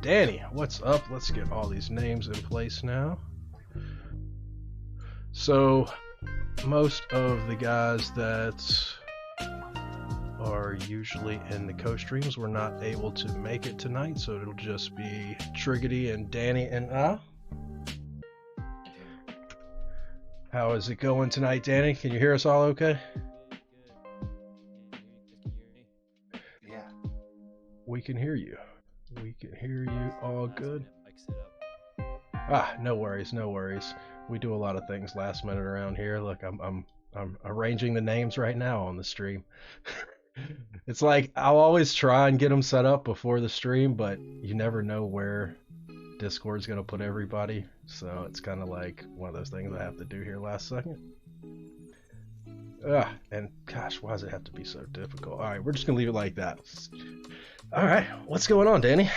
Danny, what's up? Let's get all these names in place now. So, most of the guys that are usually in the co-streams were not able to make it tonight, so it'll just be Triggity and Danny and I. How is it going tonight, Danny? Can you hear us all okay? Yeah. We can hear you. We can hear you all good. Mic set up. No worries, no worries. We do a lot of things last minute around here. Look, I'm arranging the names right now on the stream. It's like I'll always try and get them set up before the stream, but you never know where Discord's gonna put everybody. So it's kind of like one of those things I have to do here last second. And gosh, why does it have to be so difficult? All right, we're just gonna leave it like that. All right, what's going on, Danny?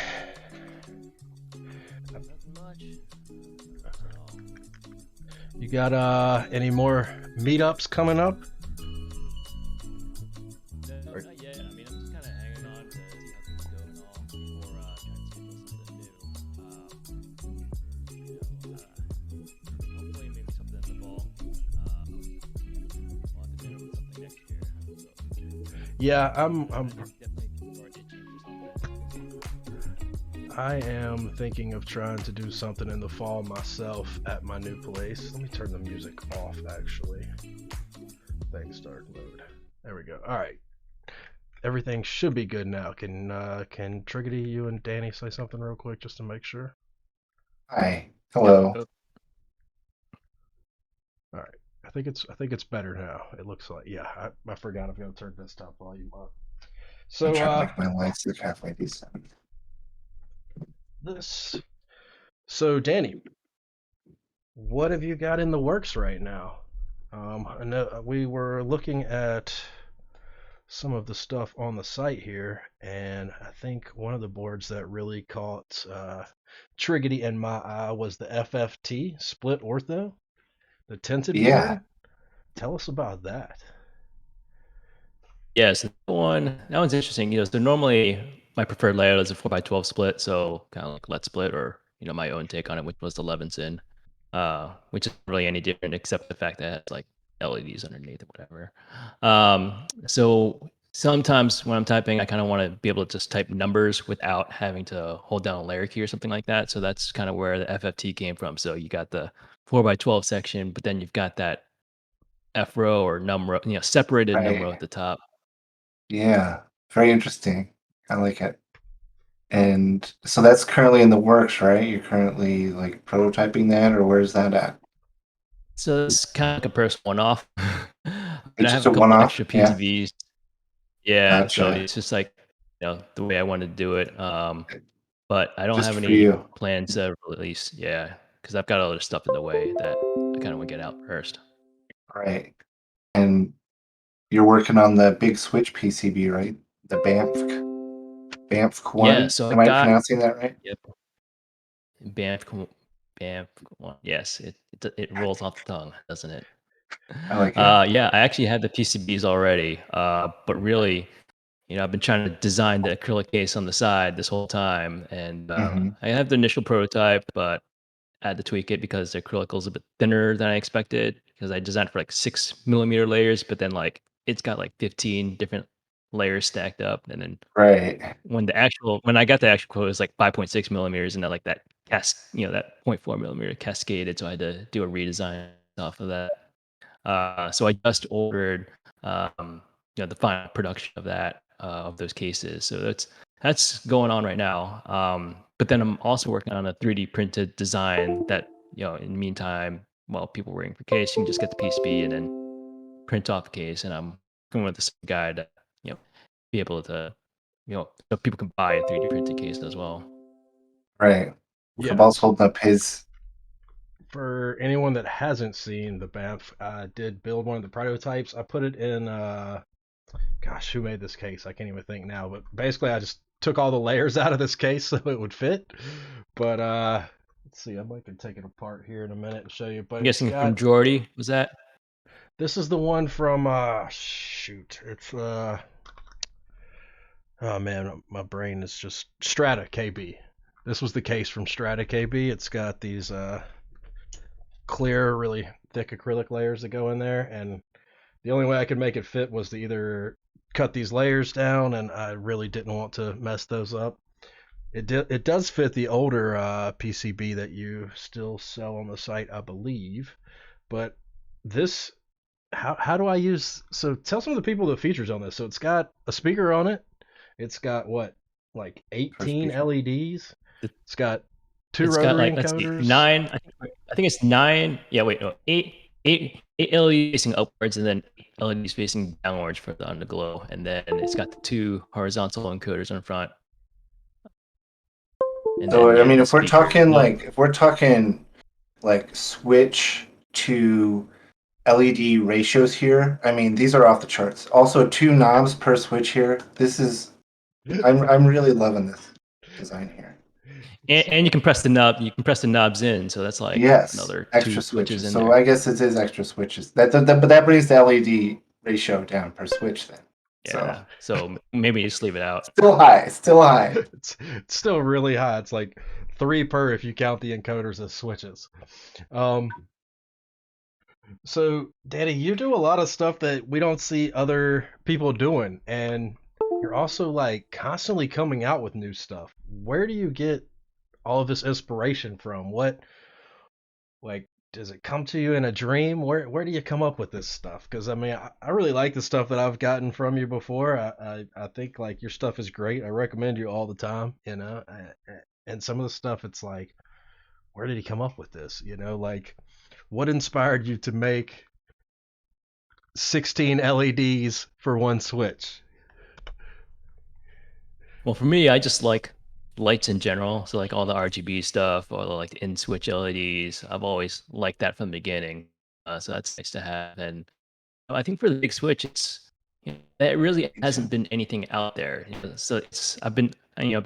Nothing much. You got any more meetups coming up? No, not yet. I mean, I'm just kind of hanging on to see how things go and all before trying to schedule something new. Hopefully maybe something in the fall. We'll have to do something next year. So, Yeah, definitely people are itching for something. I am thinking of trying to do something in the fall myself at my new place. Let me turn the music off, actually. Things dark mode. There we go. All right. Everything should be good now. Can Triggity, you and Danny say something real quick just to make sure? Hi. Hello. Yep. All right. I think it's better now. It looks like, yeah. I forgot I've got to turn desktop volume up. So I'm trying to make my lights look halfway decent. this. So Danny, what have you got in the works right now? I know we were looking at some of the stuff on the site here, and I think one of the boards that really caught Triggity in my eye was the FFT split ortho, the tinted Yeah. board. Tell us about that. Yeah, so that one's interesting. So normally my preferred layout is a 4x12 split, so kind of like let split or my own take on it, which was 11s in, which isn't really any different except the fact that it has like LEDs underneath or whatever. So sometimes when I'm typing, I kind of want to be able to just type numbers without having to hold down a layer key or something like that. So that's kind of where the FFT came from. So you got the 4x12 section, but then you've got that F row or num row, separated num row Right. at the top. Yeah. Very interesting. I like it. And so that's currently in the works, right? You're currently like prototyping that, or where's that at? So it's kind of like a personal one-off. And I It's have just a a couple one-off? extra Yeah. PCBs. Yeah, so Gotcha. it's just like, the way I want to do it. But I don't Just have for any you. plans to release. Yeah, because I've got other stuff in the way that I kind of want to get out first. Right. And you're working on the big switch PCB, right? The Banff Yeah, one. so I Am I got, pronouncing that right? yep, Banff, Banff. Yes, it rolls off the tongue, doesn't it? I like it. Yeah, I actually had the PCBs already, but really, I've been trying to design the acrylic case on the side this whole time, and Hmm. I have the initial prototype, but I had to tweak it because the acrylic is a bit thinner than I expected. Because I designed for like 6 millimeter layers, but then like it's got like 15 different layers stacked up, and then Right. when I got the actual quote, it was like 5.6 millimeters, and then like that 0.4 millimeter cascaded, so I had to do a redesign off of that. So I just ordered, the final production of of those cases. So that's going on right now. But then I'm also working on a 3D printed design that, in the meantime, while people are waiting for case, you can just get the PCB and then print off the case. And I'm working with this guy to, be able to, so people can buy a 3D printed case as well. Right. Yeah, Kirball's holding up his. for anyone that hasn't seen the Banff, I did build one of the prototypes. I put it in gosh, who made this case? I can't even think now. But basically, I just took all the layers out of this case so it would fit. But let's see, I might can take it apart here in a minute and show you. But I'm it's guessing from got Jordy, was that? this is the one from shoot, it's oh man, my brain is just Strata KB. This was the case from Strata KB. It's got these clear, really thick acrylic layers that go in there, and the only way I could make it fit was to either cut these layers down, and I really didn't want to mess those up. It does fit the older PCB that you still sell on the site, I believe. But this, how do I use? So tell some of the people the features on this. So it's got a speaker on it. It's got what, like For 18 speaker. LEDs. It- It's got two It's got rotary like, let's see, encoders. 9. I think it's 9. Yeah, wait, no, eight LEDs facing upwards, and then 8 LEDs facing downwards for the underglow, and then it's got the 2 horizontal encoders in front, and So then I yeah, mean, the speaker. if we're talking like switch to LED ratios here, I mean these are off the charts. Also, 2 knobs per switch here. I'm really loving this design here. And you can press the knob. You can press the knobs in, so that's like Yes, another 2 extra switches switches. in So there. I guess it is extra switches. But that brings the LED ratio down per switch then. So Yeah, so maybe you just leave it out. still high, still high. It's still really high. It's like 3 per if you count the encoders as switches. So Danny, you do a lot of stuff that we don't see other people doing, and you're also like constantly coming out with new stuff. Where do you get all of this inspiration from? What, like, does it come to you in a dream? Where do you come up with this stuff? Because I mean, I really like the stuff that I've gotten from you before. I think like your stuff is great. I recommend you all the time. And some of the stuff, it's like, where did he come up with this? Like, what inspired you to make 16 LEDs for one switch? Well, for me, I just like lights in general. So like all the RGB stuff or like the in switch LEDs. I've always liked that from the beginning. So that's nice to have. And I think for the big switch, it really Me too. hasn't been anything out there. So I've been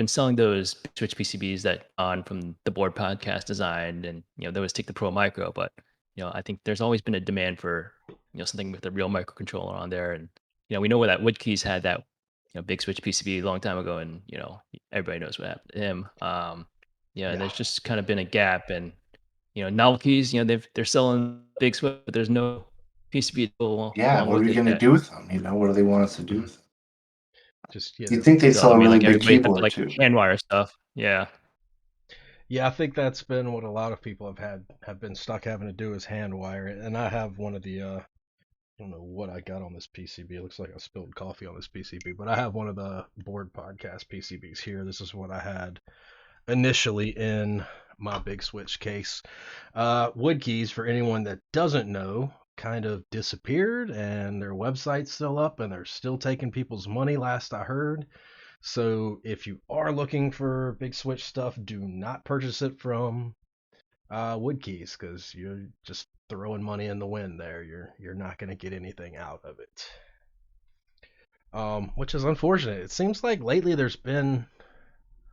selling those big switch PCBs that on from the board podcast designed, and those take the Pro Micro. But I think there's always been a demand for something with a real microcontroller on there. And we know where that Woodkeys had that big switch PCB a long time ago, and everybody knows what happened to him. Yeah, and Yeah. there's just kind of been a gap, and novelties. They're selling big switch, but there's no PCB to go Yeah, along what are with we it gonna yet. do with them? What do they want us to do with them? Just, You'd think they'd So sell I a mean, really like big everybody's got keyboard like too. hand wire stuff. Yeah. yeah, I think that's been what a lot of people have been stuck having to do is hand wire it. And I have one of the I don't know what I got on this PCB. It looks like I spilled coffee on this PCB, but I have one of the board podcast PCBs here. This is what I had initially in my big switch case. Wood Keys, for anyone that doesn't know, kind of disappeared, and their website's still up, and they're still taking people's money, last I heard. So if you are looking for big switch stuff, do not purchase it from Wood Keys, because you're just throwing money in the wind there. You're not going to get anything out of it. Which is unfortunate. It seems like lately there's been.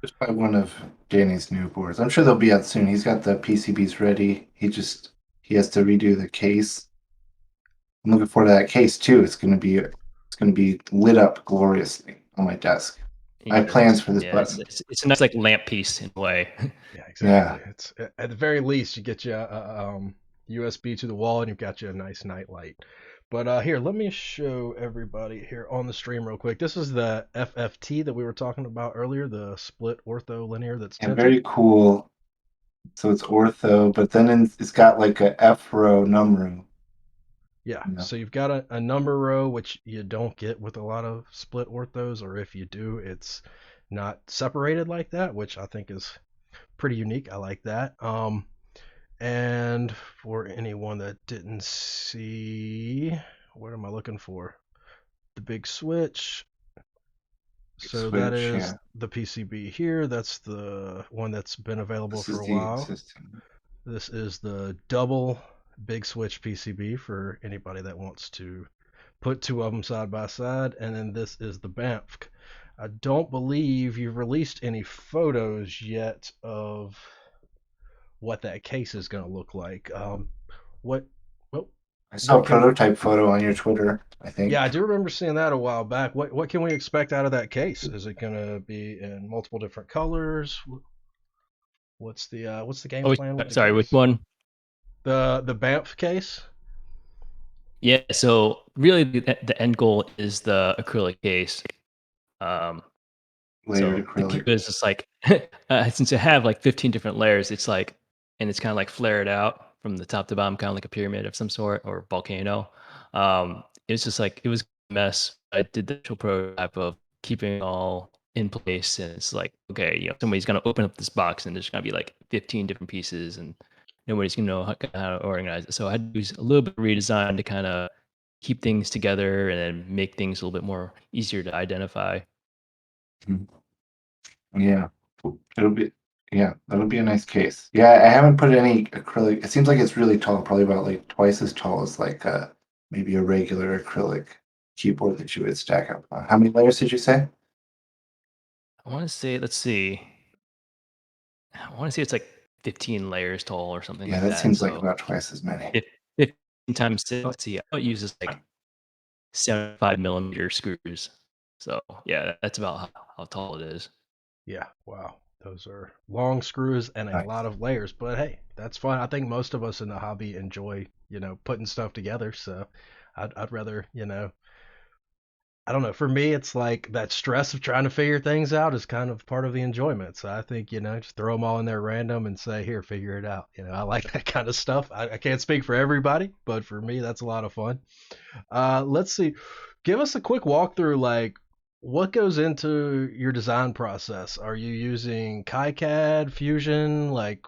Just buy one of Danny's new boards. I'm sure they'll be out soon. He's got the PCBs ready. He has to redo the case. I'm looking forward to that case too. It's gonna be lit up gloriously on my desk. I have plans for this Yeah, button. it's a nice like lamp piece in a way. Yeah, exactly. Yeah. It's at the very least you get you a USB to the wall, and you've got you a nice night light. But here, let me show everybody here on the stream real quick. This is the FFT that we were talking about earlier, the split ortho linear that's And tinted. very cool. So it's ortho, but then it's got like a F row number. Yeah, You know. so you've got a number row, which you don't get with a lot of split orthos, or if you do, it's not separated like that, which I think is pretty unique. I like that. And for anyone that didn't see, what am I looking for? The big switch. So that Switch, is yeah. the PCB here. That's the one that's been available This for is a the while. existing. This is the double big switch PCB for anybody that wants to put two of them side by side. And then this is the BAMF. I don't believe you've released any photos yet of what that case is going to look like. What, well, I saw a what can, prototype photo on your Twitter, I yeah, I think. do remember seeing that a while back. What can we expect out of that case? Is it going to be in multiple different colors? What's the game Oh, plan with the sorry, which case? one? The Banff case. Yeah, so really the end goal is the acrylic case. Um, Layered so the key acrylic. is just like since you have like 15 different layers, it's like and it's kind of like flared out from the top to bottom, kind of like a pyramid of some sort or volcano. It's just like it was a mess. I did the actual prototype of keeping it all in place, and it's like okay, somebody's gonna open up this box, and there's gonna be like 15 different pieces, and nobody's gonna know how to organize it. So I had to use a little bit of redesign to kind of keep things together and then make things a little bit more easier to identify. Mhm. Yeah. It'll be yeah, that'll be a nice case. Yeah, I haven't put any acrylic. It seems like it's really tall, probably about like twice as tall as like maybe a regular acrylic keyboard that you would stack up. How many layers did you say? I want to say, let's see, I want to say it's like 15 layers tall or something Yeah, like that that. seems like So about twice as many. if 15 times six, let's see, it uses like 75 millimeter screws. So yeah, that's about how tall it is. Yeah, wow. Those are long screws and a Nice. lot of layers, but hey, that's fun. I think most of us in the hobby enjoy, putting stuff together. So I'd rather, I don't know. For me, it's like that stress of trying to figure things out is kind of part of the enjoyment. So I think, just throw them all in there random and say, here, figure it out. I like that kind of stuff. I can't speak for everybody, but for me, that's a lot of fun. Let's see. Give us a quick walkthrough. Like, what goes into your design process? Are you using KiCad, Fusion, like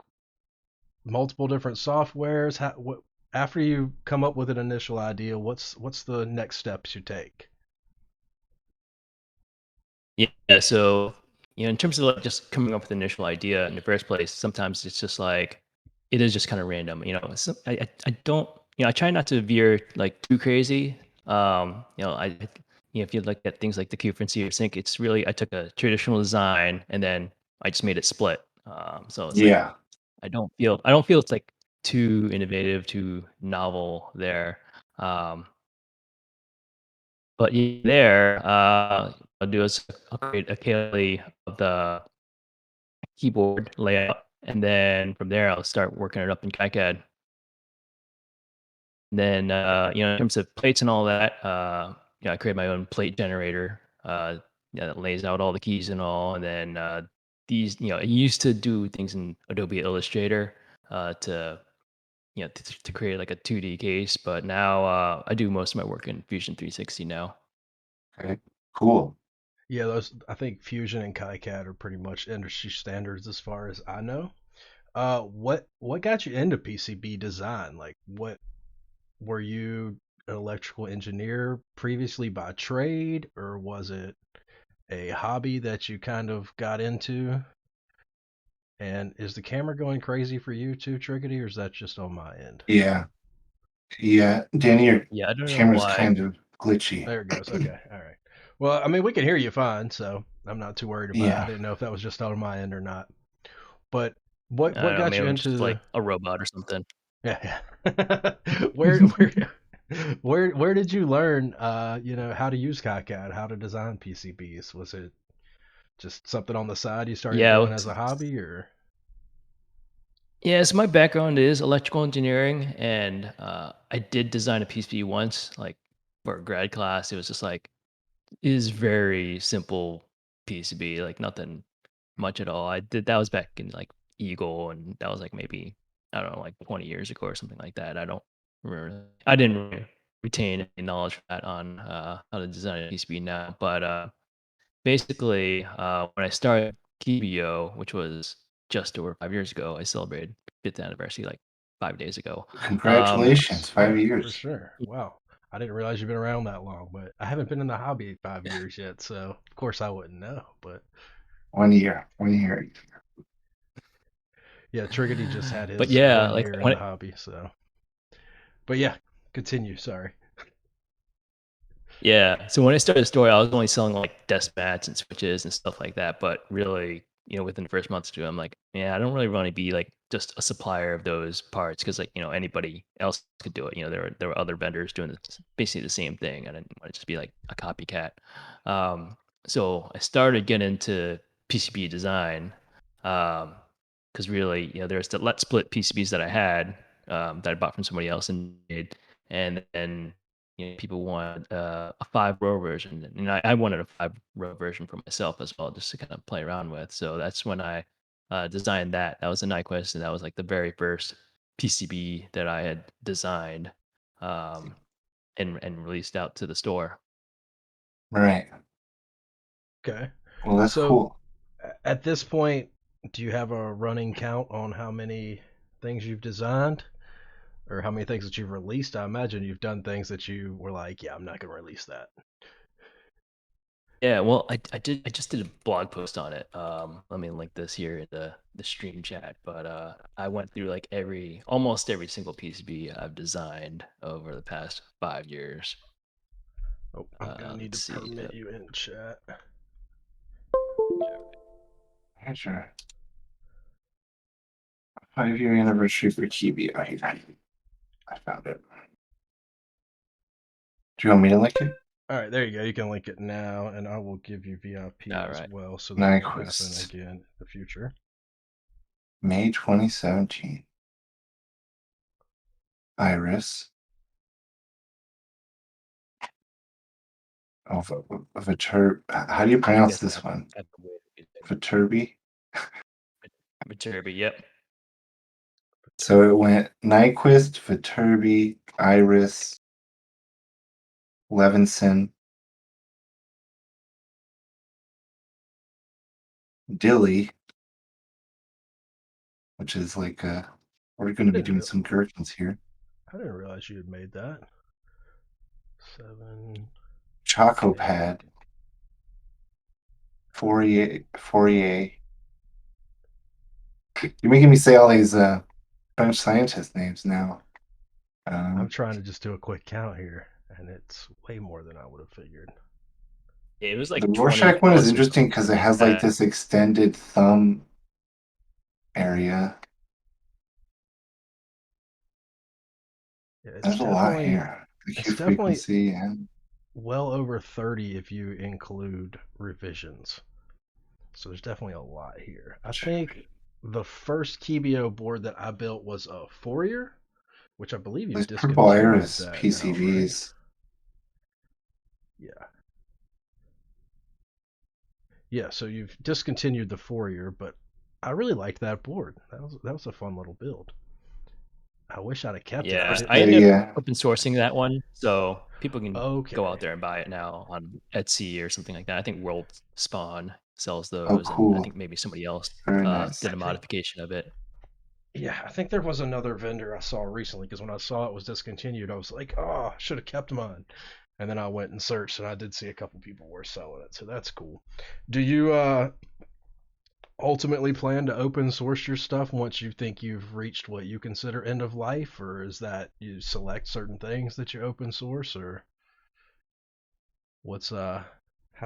multiple different softwares? After you come up with an initial idea, what's the next steps you take? Yeah. So, in terms of like just coming up with an initial idea in the first place, sometimes it's just like it is just kind of random. I don't, I try not to veer like too crazy. If you look at things like the Q frequency or sync, it's really I took a traditional design and then I just made it split. So it's like Yeah. I don't feel it's like too innovative, too novel there. Um, but there, I'll do is I'll create a Kali of the keyboard layout, and then from there I'll start working it up in KiCad. Then, in terms of plates and all that, I create my own plate generator. That lays out all the keys and all, and then I used to do things in Adobe Illustrator to create like a 2D case, but now I do most of my work in Fusion 360 now. Okay. Cool. Yeah, those I think Fusion and KiCad are pretty much industry standards as far as I know. What got you into PCB design? Like, what were you an electrical engineer previously by trade, or was it a hobby that you kind of got into? And is the camera going crazy for you too, Triggedy, or is that just on my end? Yeah. Yeah. Danny, your Yeah, I don't know camera's why. kind of glitchy. There it goes. Okay, all right. Well, I mean, we can hear you fine, so I'm not too worried about it. I Yeah. didn't know if that was just on my end or not. But what got Maybe you I'm just into? like a robot or something. Yeah, yeah. where where did you learn how to use KiCad, how to design PCBs? Was it just something on the side you started Yeah, doing as a hobby, or? yeah. So my background is electrical engineering, and I did design a PCB once, like for a grad class. It was just like it is very simple PCB, like nothing much at all. I did that was back in like Eagle, and that was like maybe I don't know, like 20 years ago or something like that. I don't remember. I didn't really retain any knowledge for that on how to design a PCB now, but basically, when I started Keebio, which was just over 5 years ago, I celebrated 5th anniversary like 5 days ago. Um, Congratulations. Five Yeah, for years. sure. Wow. I didn't realize you've been around that long, but I haven't been in the hobby 5 years yet, so of course I wouldn't know. But 1 year. 1 year. yeah, Triggedy just had but his yeah, one like year in when the hobby, so. But yeah, continue. Sorry. Yeah. So when I started the store, I was only selling like desk mats and switches and stuff like that. But really, within the first month or two, I'm like, yeah, I don't really want to be like just a supplier of those parts because like anybody else could do it. There were other vendors doing basically the same thing, and I didn't want to just be like a copycat. So I started getting into PCB design. Um, because really, there's the Let's Split PCBs that I had that I bought from somebody else and made, and then people want a 5-row version, and I wanted a 5-row version for myself as well, just to kind of play around with. So that's when I designed that. That was a Nyquist, and that was like the very first PCB that I had designed um, and released out to the store. Right. Okay. Well, that's So cool. at this point, do you have a running count on how many things you've designed or how many things that you've released? I imagine you've done things that you were like, yeah, I'm not going to release that. Yeah, well, I just did a blog post on it. Let me link this here in the stream chat. But I went through like almost every single PCB I've designed over the past 5 years. Oh, I'm going to need Let's to see. permit you in chat. Yeah, sure. 5-year anniversary for Keebio. I found it. Do you want me to link it? All right, there you go. You can link it now, and I will give you VIP All as right. well, so that won't happen Nyquist, again in the future. May 2017. Iris. Oh, Viterbi. How do you I pronounce guess this one? I have to wait. Viterbi. Viterbi, yep. So it went Nyquist, Viterbi, Iris, Levinson, Dilly, which is like we're going to be doing some gherkins here. I didn't realize you had made that. 7. Choco Pad, Fourier. You're making me say all these French scientist names now. I'm trying to just do a quick count here, and it's way more than I would have figured. Yeah, it was The like 20 Rorschach one is plus or interesting because it has like that. this extended thumb area. Yeah, There's a lot here. The Q it's definitely frequency and well over 30 if you include revisions. So there's definitely a lot here. I think the first Keebio board that I built was a Fourier, which I believe you've these purple discontinued iris that now, right? PCBs. Yeah. Yeah, so you've discontinued the Fourier, but I really liked that board. That was a fun little build. I wish I'd have kept it. I Yeah, did. I ended up Yeah. open sourcing that one, so people can go out Okay. there and buy it now on Etsy or something like that. I think World Spawn sells Oh, those, and I cool. think maybe somebody else Very nice. did a modification of it. Yeah, I think there was another vendor I saw recently because when I saw it was discontinued, I was like, oh, I should have kept mine. And then I went and searched, and I did see a couple people were selling it, so that's cool. Do you ultimately plan to open source your stuff once you think you've reached what you consider end of life, or is that you select certain things that you open source, or what's how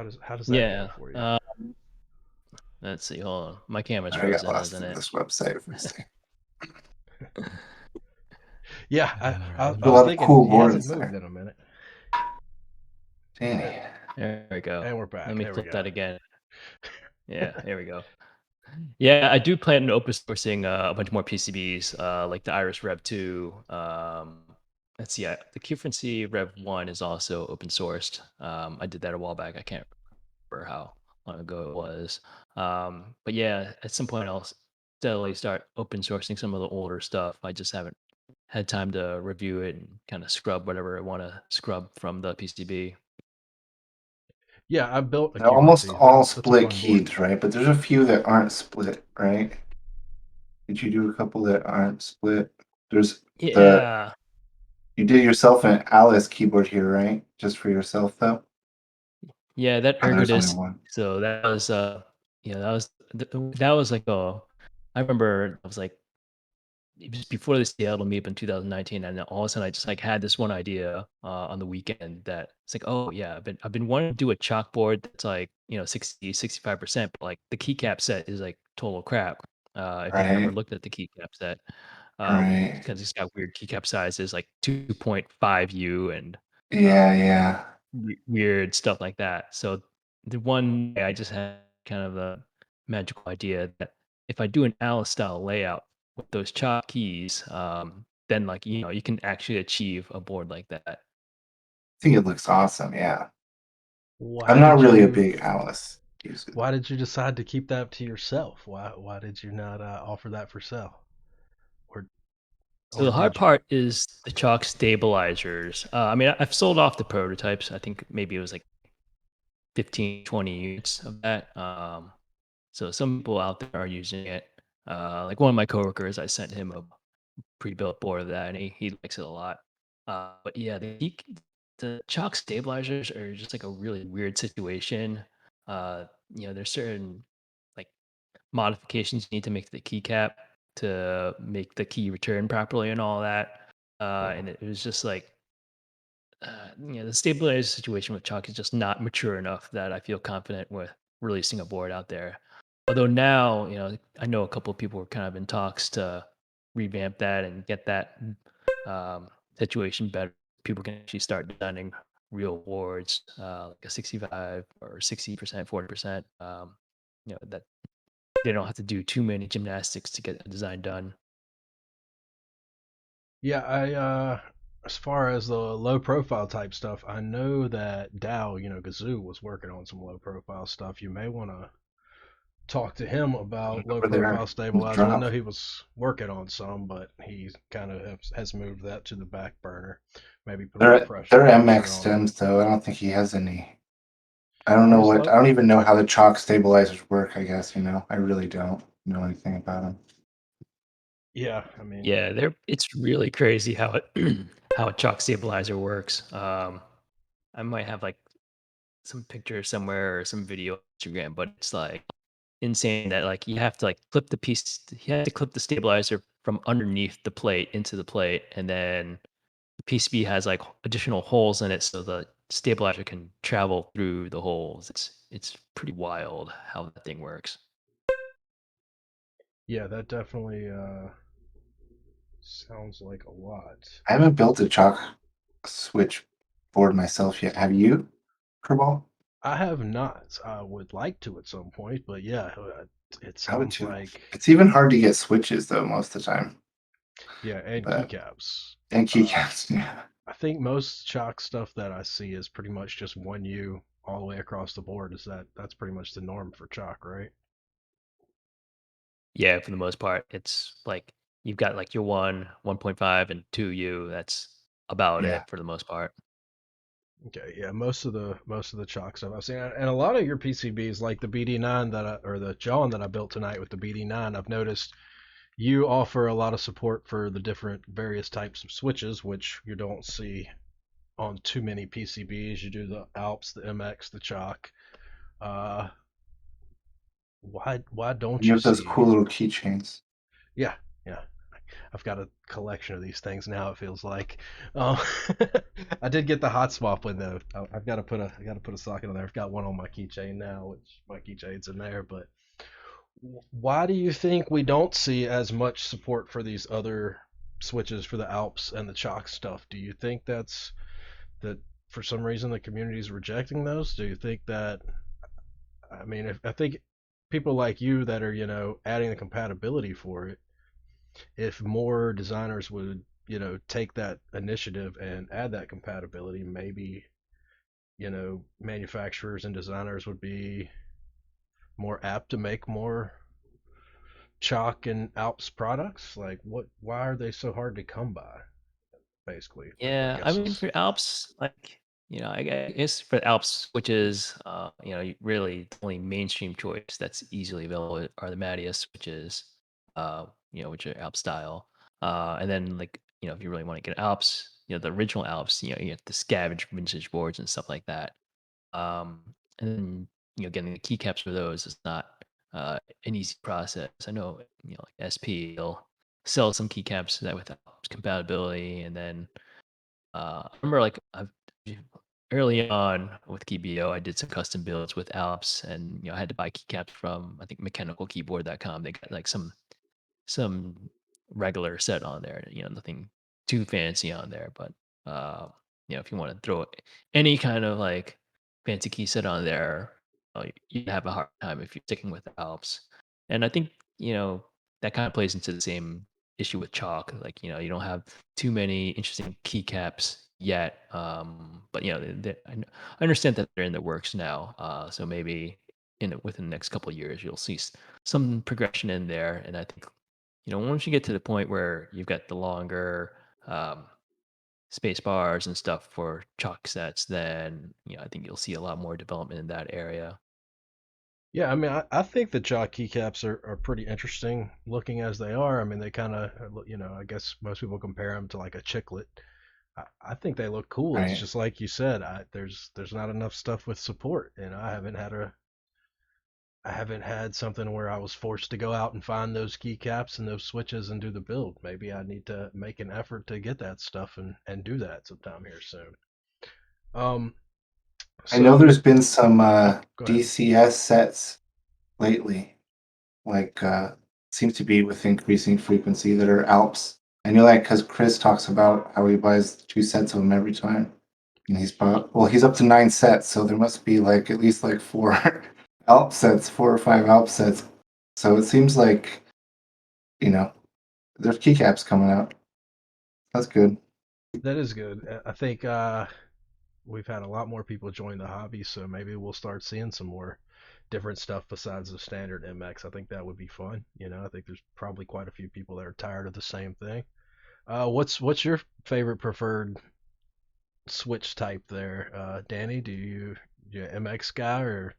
does that go Yeah. for you? Let's see. Hold on. My camera's I got frozen, lost isn't in it? this website for a second. Yeah, All right. I, Let I A was lot me. of thinking cool he hasn't boards moved there. in a minute, Danny. There we go. and we're Let back. me There we flip go. that again. Yeah. Here we go. Yeah, I do plan on open sourcing a bunch more PCBs, like the Iris Rev 2. Let's see, the Qfrequency Rev 1 is also open sourced. I did that a while back. I can't remember how long ago it was. But yeah, at some point I'll steadily start open sourcing some of the older stuff. I just haven't had time to review it and kind of scrub whatever I want to scrub from the PCB. Yeah, I built a They're almost Q-Frequency. all That's a split fun board. keys, right? But there's a few that aren't split, right? Did you do a couple that aren't split? There's the Yeah. you did yourself an Alice keyboard here, right? Just for yourself though? Yeah, that Or there's only Ergodis. one. So that was that was like I remember I was like it was before the Seattle meetup in 2019, and then all of a sudden I just like had this one idea on the weekend that it's like, oh yeah, I've been wanting to do a chalkboard that's like 65%, but like the keycap set is like total crap. If you've ever Right? looked at the keycap set, Right. because it's got weird keycap sizes like 2.5U and Yeah, um, yeah. weird stuff like that. So the one day I just had kind of a magical idea that if I do an Alice style layout with those chalk keys, then like you can actually achieve a board like that. I think it looks awesome. Yeah, I'm Why not did really a you big Alice user. why did you decide to keep that to yourself? Why did you not offer that for sale? Or So the hard did you? part is the chalk stabilizers. I mean, I've sold off the prototypes. I think maybe it was like 15, 20 units of that. So some people out there are using it. Like one of my coworkers, I sent him a pre-built board of that, and he likes it a lot. But yeah, the chalk stabilizers are just like a really weird situation. There's certain like modifications you need to make to the keycap to make the key return properly and all that. And it was just like the stabilizer situation with Chalk is just not mature enough that I feel confident with releasing a board out there. Although now, I know a couple of people were kind of in talks to revamp that and get that situation better. People can actually start designing real boards, like a 65 or 60%, 40%. That they don't have to do too many gymnastics to get a design done. Yeah, as far as the low profile type stuff, I know that Dow, Gazoo was working on some low profile stuff. You may want to talk to him about low Over there profile in the stabilizers. I drop. know he was working on some, but he kind of has moved that to the back burner. Maybe put a refresh They're refresher MX on it. stems though. I don't think he has any. I don't Are know his what. low? I don't even know how the chalk stabilizers work. I guess I really don't know anything about them. Yeah, I mean, Yeah, it's really crazy how it how a chalk stabilizer works. I might have like some picture somewhere or some video on Instagram, but it's like insane that like you have to like you have to clip the stabilizer from underneath the plate into the plate, and then the PCB has like additional holes in it so the stabilizer can travel through the holes. It's pretty wild how that thing works. yeah, that definitely sounds like a lot. I haven't built a chalk switch board myself yet. Have you, Kerbal? I have not. I would like to at some point, but yeah, it I would sounds too. like It's even hard to get switches though most of the time. yeah, and But keycaps. and Uh, keycaps, yeah. I think most chalk stuff that I see is pretty much just one U all the way across the board. That's pretty much the norm for chalk, right? Yeah, for the most part, it's like you've got like your 1.5, and 2U. That's about Yeah. it for the most part. Okay, yeah, most of the chalk stuff I've seen, and a lot of your PCBs, like the BD9 or the John that I built tonight with the BD9, I've noticed you offer a lot of support for the different various types of switches, which you don't see on too many PCBs. You do the Alps, the MX, the chalk. Uh, why And don't you you have those see? cool little keychains. Yeah, yeah. I've got a collection of these things now. It feels like. Um, I did get the hot swap one though. I got to put a socket on there. I've got one on my keychain now, which my keychain's in there. But why do you think we don't see as much support for these other switches for the Alps and the chalk stuff? Do you think that for some reason the community is rejecting those? Do you think that? I mean, if I think people like you that are adding the compatibility for it, if more designers would take that initiative and add that compatibility, maybe manufacturers and designers would be more apt to make more chalk and Alps products. Like, why are they so hard to come by? Basically, I Yeah, I guess mean, is. for Alps, like, I guess for Alps, which is, really the only mainstream choice that's easily available are the Matias switches, which are Alps style. And then, like, if you really want to get Alps, the original Alps, you have to scavenge vintage boards and stuff like that. And then, getting the keycaps for those is not an easy process. I know, like SP, will sell some keycaps that with Alps compatibility, and then I remember like early on with Keebio, I did some custom builds with Alps, and I had to buy keycaps from I think mechanicalkeyboard.com. They got like some regular set on there, nothing too fancy on there. But if you want to throw any kind of like fancy key set on there, you'd have a hard time if you're sticking with Alps. And I think that kind of plays into the same issue with chalk. Like, you don't have too many interesting keycaps yet. But I understand that they're in the works now. So maybe within the next couple of years, you'll see some progression in there. And I think, once you get to the point where you've got the longer um, space bars and stuff for chalk sets, then I think you'll see a lot more development in that area. Yeah, I mean, I think the jock keycaps are pretty interesting looking as they are. I mean, they kind of, I guess most people compare them to like a chiclet. I think they look cool. It's Right. just like you said, there's not enough stuff with support, and I haven't had something where I was forced to go out and find those keycaps and those switches and do the build. Maybe I need to make an effort to get that stuff and do that sometime here soon. Um, I know so there's been some go ahead. DCS sets lately, like seems to be with increasing frequency that are Alps. I know that because Chris talks about how he buys 2 sets of them every time, and he's up to 9 sets, so there must be like at least like 4 or 5 Alp sets. So it seems like you know there's keycaps coming out. That's good. That is good. I think we've had a lot more people join the hobby, so maybe we'll start seeing some more different stuff besides the standard MX. I think that would be fun. I think there's probably quite a few people that are tired of the same thing. What's your favorite preferred switch type there, Danny? You MX guy, or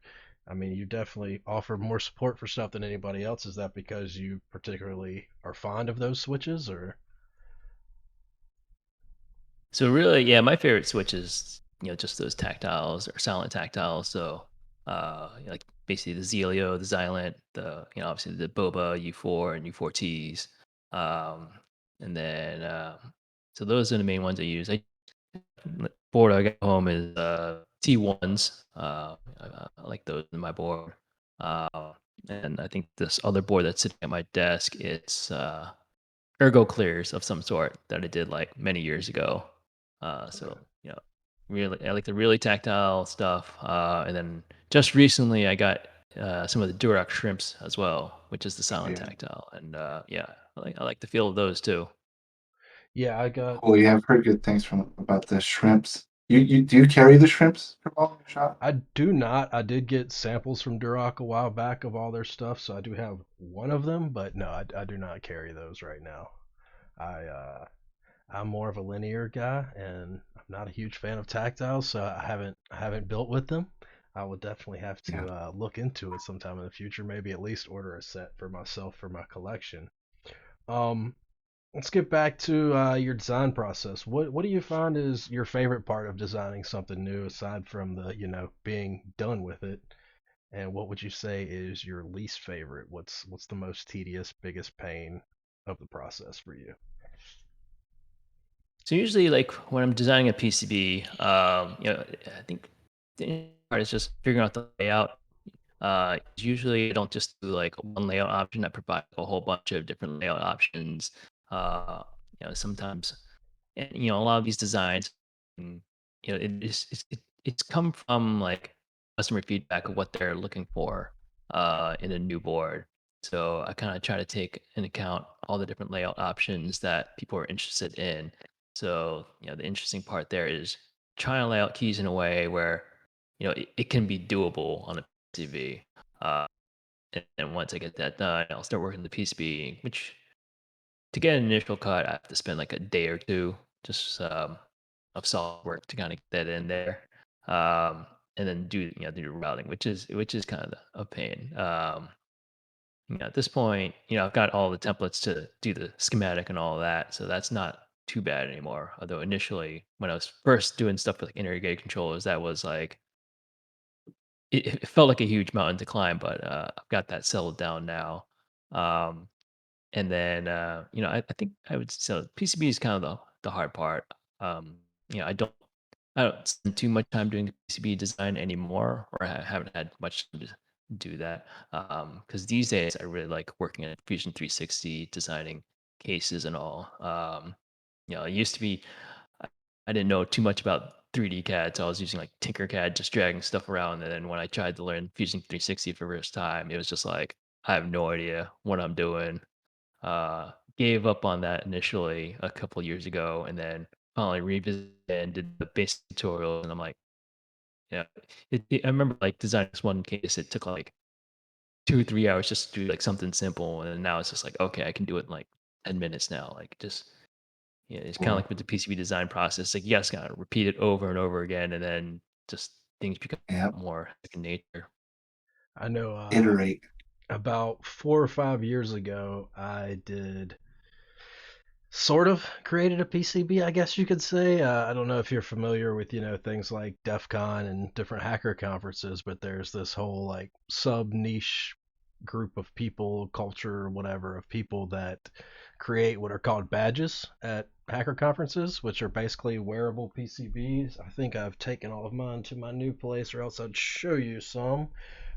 I mean, you definitely offer more support for stuff than anybody else. Is that because you particularly are fond of those switches, or So really, yeah, my favorite switch is just those tactiles or silent tactiles. So like basically the Zelio, the Xylent, the obviously the Boba U4 and U4Ts, um, and then so those are the main ones I use. Board I got home is T1s. I like those in my board. Uh, and I think this other board that's sitting at my desk, it's ergo clears of some sort that I did like many years ago. So okay. really, I like the really tactile stuff. And then just recently, I got some of the Duroc shrimps as well, which is the Oh silent yeah, tactile. And yeah, I like the feel of those too. Yeah, I got cool. Yeah, I've heard good things from about the shrimps. You do you carry the shrimps from all your shop? I do not. I did get samples from Duroc a while back of all their stuff, so I do have one of them, but no, I do not carry those right now. I I'm more of a linear guy, and I'm not a huge fan of tactiles, so I haven't built with them. I will definitely have Yeah. to look into it sometime in the future. Maybe at least order a set for myself for my collection. Um, let's get back to your design process. What do you find is your favorite part of designing something new, aside from the being done with it? And what would you say is your least favorite? What's the most tedious, biggest pain of the process for you? So usually, like when I'm designing a PCB, I think the interesting part is just figuring out the layout. Usually, I don't just do like one layout option. I provide a whole bunch of different layout options. Uh, sometimes, and a lot of these designs, mm, it's come from like customer feedback of what they're looking for in a new board. So I kind of try to take into account all the different layout options that people are interested in. So the interesting part there is trying to lay out keys in a way where it can be doable on a PCB. Uh, and once I get that done, I'll start working the PCB, which to get an initial cut, I have to spend like a day or two just of solid work to kind of get that in there, and then do routing, which is kind of a pain. At this point, I've got all the templates to do the schematic and all of that, so that's not too bad anymore. Although initially, when I was first doing stuff with like integrated controllers, that was like it felt like a huge mountain to climb, but I've got that settled down now. Um, and then, I think I would so PCB is kind of the hard part. I don't spend too much time doing PCB design anymore, or I haven't had much time to do that. Because these days I really like working at Fusion 360, designing cases and all. It used to be I I didn't know too much about 3D CAD, so I was using like Tinkercad, just dragging stuff around. And then when I tried to learn Fusion 360 for the first time, it was just like I have no idea what I'm doing. Gave up on that initially a couple years ago, and then finally revisited and did the basic tutorial. And I'm like, yeah, I remember like designing this one case. It took like 2 or 3 hours just to do like something simple, and then now it's just like, okay, I can do it in like 10 minutes now. Like just yeah, it's kind of Cool. like with the PCB design process. Like you guys gotta repeat it over and over again, and then just things become Yep. more second nature. I know Iterate. about 4 or 5 years ago, I did sort of created a PCB, I guess you could say. I don't know if you're familiar with, things like DEF CON and different hacker conferences, but there's this whole like sub niche group of people, culture, whatever, of people that create what are called badges at hacker conferences, which are basically wearable PCBs. I think I've taken all of mine to my new place, or else I'd show you some.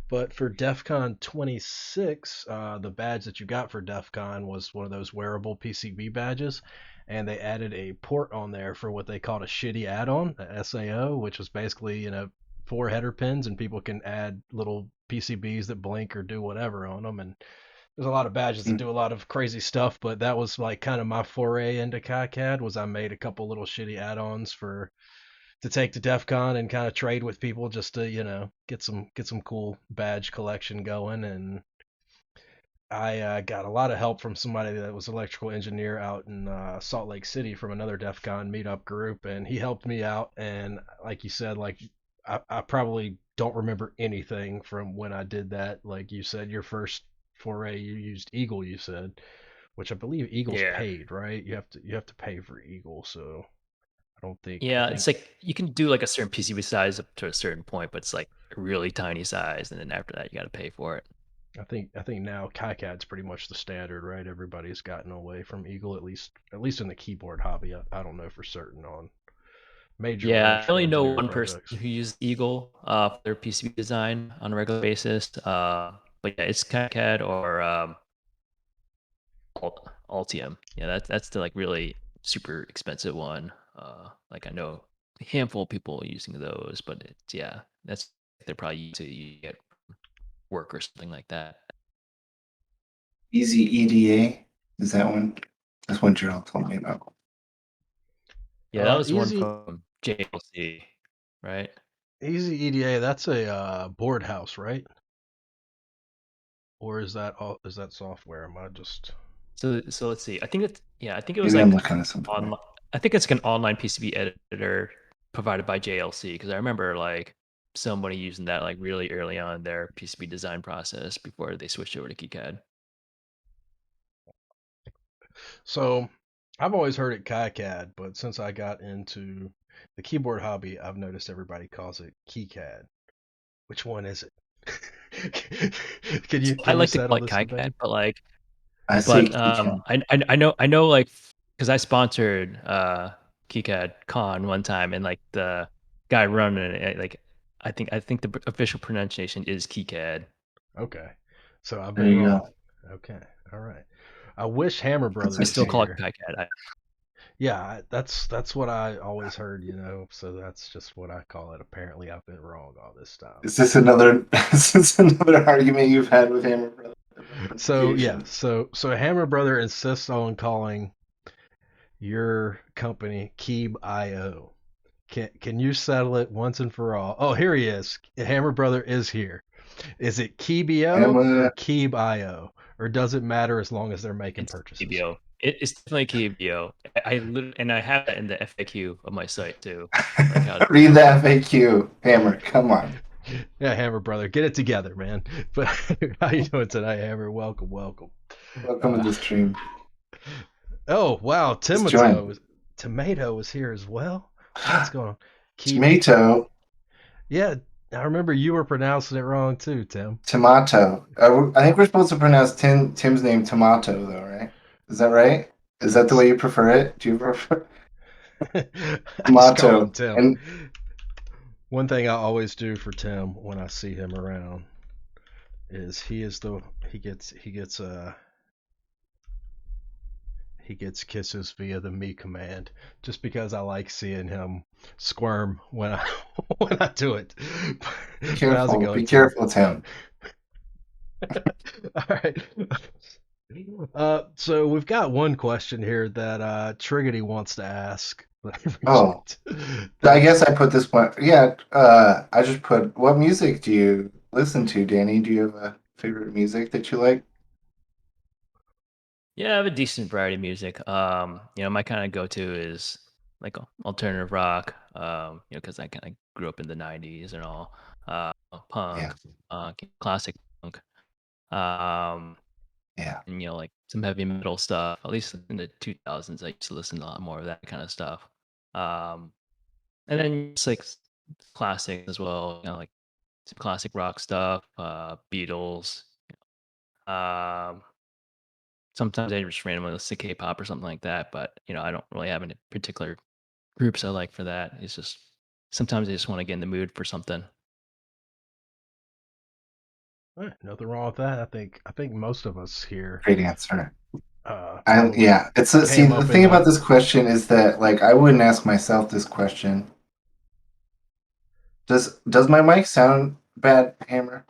But for DEF CON 26, the badge that you got for DEF CON was one of those wearable PCB badges, and they added a port on there for what they called a shitty add-on, a SAO, which was basically, 4 header pins, and people can add little PCBs that blink or do whatever on them. And there's a lot of badges that Mm. do a lot of crazy stuff, but that was like kind of my foray into KiCad. Was I made a couple little shitty add-ons for to take to DEF CON and kind of trade with people just to, get some cool badge collection going. And I got a lot of help from somebody that was an electrical engineer out in Salt Lake City from another DEF CON meetup group, and he helped me out. And like you said, like I probably don't remember anything from when I did that. Like you said, your first foray, you used Eagle. You said, which I believe Eagle's Yeah. paid, right? You have to pay for Eagle, so I don't think I Yeah, think it's like you can do like a certain PCB size up to a certain point, but it's like a really tiny size, and then after that, you got to pay for it. I think now KiCad's pretty much the standard, right? Everybody's gotten away from Eagle, at least in the keyboard hobby. I don't know for certain on major Yeah, I only electrical know engineering one person projects. who uses Eagle for their PCB design on a regular basis. But yeah, it's CAD or Altium. Yeah, that's the like really super expensive one. Like I know a handful of people using those, but it's yeah, that's they're probably used to you get work or something like that. Easy EDA. Is that one? That's one Gerald told me about. Yeah, that was one Easy from JLC, right? Easy EDA. That's a board house, right? Or is that software? Am I just So let's see. I think it's yeah. I think it was Maybe I'm like looking at something. online. I think it's like an online PCB editor provided by JLC because I remember like somebody using that like really early on in their PCB design process before they switched over to KiCad. so? I've always heard it KiCad, but since I got into the keyboard hobby, I've noticed everybody calls it KeyCAD. Which one is it? can you So I can you like to settle call it this debate? KiCad, but like, I say but keycap. I know like because I sponsored KiCad Con one time and like the guy running it like I think the official pronunciation is KiCad. Okay. So I've There been you wrong. go. Okay. All right. I wish Hammer That's Brother I a was still call it here. KiCad. Yeah, that's what I always heard, so that's just what I call it. Apparently I've been wrong all this time. Is this another is this another argument you've had with Hammer Brother about So yeah, pronunciation? so Hammer Brother insists on calling your company Keebio. Can you settle it once and for all? Oh, here he is. Hammer Brother is here. Is it Keebio or Hammer Keebio? Or does it matter as long as they're making It's purchases? Keebio. It's definitely Keebio. I literally, and I have that in the FAQ of my site too, like how to read the pronounce it. FAQ. Hammer, come on. Yeah, Hammer brother, get it together, man. But how you doing tonight, Hammer? Welcome, welcome. Welcome to Uh, the stream. oh wow, Just join. Tomato is here as well. What's going on? Keep Tomato, yeah, I remember you were pronouncing it wrong too, Tim. tomato. I think we're supposed to pronounce Tim's name tomato, though, right? Is that right? Is that the way you prefer it? Do you prefer I just call him tomato? Tim. And One thing I always do for Tim when I see him around is he gets kisses via the me command, just because I like seeing him squirm when I when I do it. be But how's it careful. going, Be Tim? careful, Tim. All right. So we've got one question here that Triggity wants to ask. Oh, I That's guess I put this one. Yeah, I just put, what music do you listen to, Danny? Do you have a favorite music that you like? Yeah, I have a decent variety of music. My kind of go-to is like alternative rock. Because I kind of grew up in the '90s and all. Yeah, Punk, classic punk. Um, yeah. and like some heavy metal stuff. At least in the 2000s, I used to listen to a lot more of that kind of stuff. Um, and then just like classic as well. Like some classic rock stuff. Beatles. Um, Sometimes I just randomly listen to K-pop or something like that, but I don't really have any particular groups I like for that. It's just sometimes I just want to get in the mood for something. nothing wrong with that. I think most of us here Great answer. probably Yeah, it's a, see, came the up in thing the. about this question is that, like, I wouldn't ask myself this question. Does my mic sound bad, Hammer?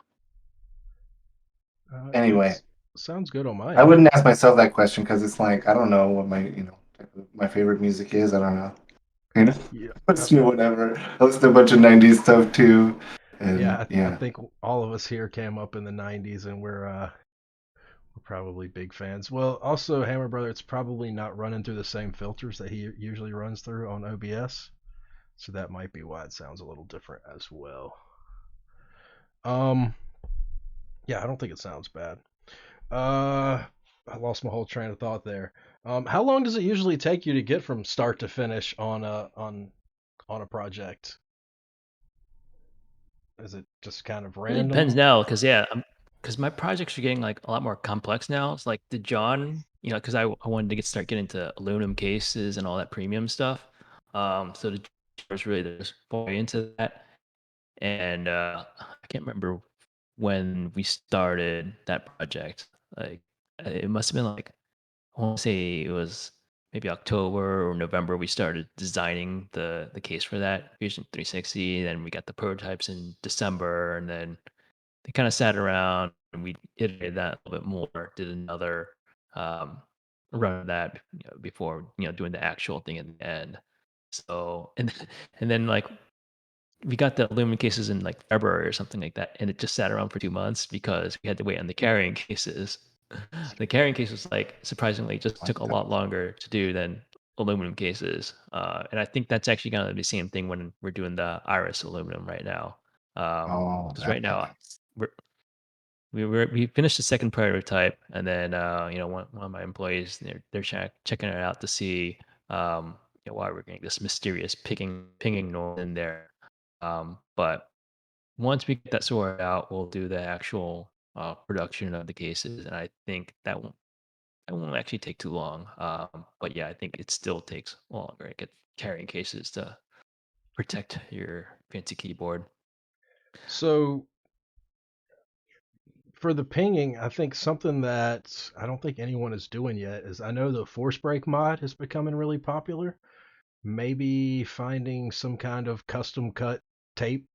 Anyway, It sounds good on my I end. wouldn't ask myself that question because it's like I don't know what my favorite music is. I don't know. You know, Yeah, it's whatever. I listen to a bunch of '90s stuff too, and yeah. I yeah, think all of us here came up in the '90s, and we're probably big fans. Well, also Hammer Brother, it's probably not running through the same filters that he usually runs through on OBS, so that might be why it sounds a little different as well. Um, yeah, I don't think it sounds bad. Uh, I lost my whole train of thought there. How long does it usually take you to get from start to finish on a project? Is it just kind of It depends random? now, because because my projects are getting like a lot more complex now. It's like the John, because I wanted to start getting into aluminum cases and all that premium stuff. So the was really just far into that, and I can't remember when we started that project. Like it must have been like I want to say it was maybe October or November. We started designing the case for that Fusion 360. Then we got the prototypes in December, and then they kind of sat around and we iterated that a little bit more. Did another um, run of that before doing the actual thing in the end. So and then like we got the aluminum cases in like February or something like that, and it just sat around for 2 months because we had to wait on the carrying cases. The carrying cases, like surprisingly, just what took a the? lot longer to do than aluminum cases. And I think that's actually going to be the same thing when we're doing the iris aluminum right now. Oh, Because that right might now be. we finished the second prototype, and then one of my employees they're checking it out to see why we're getting this mysterious pinging noise in there. But once we get that sorted out, we'll do the actual production of the cases, and I think that won't actually take too long. But yeah, I think it still takes longer to get carrying cases to protect your fancy keyboard. So for the pinging, I think something that I don't think anyone is doing yet is I know the force break mod is becoming really popular. Maybe finding some kind of custom cut tape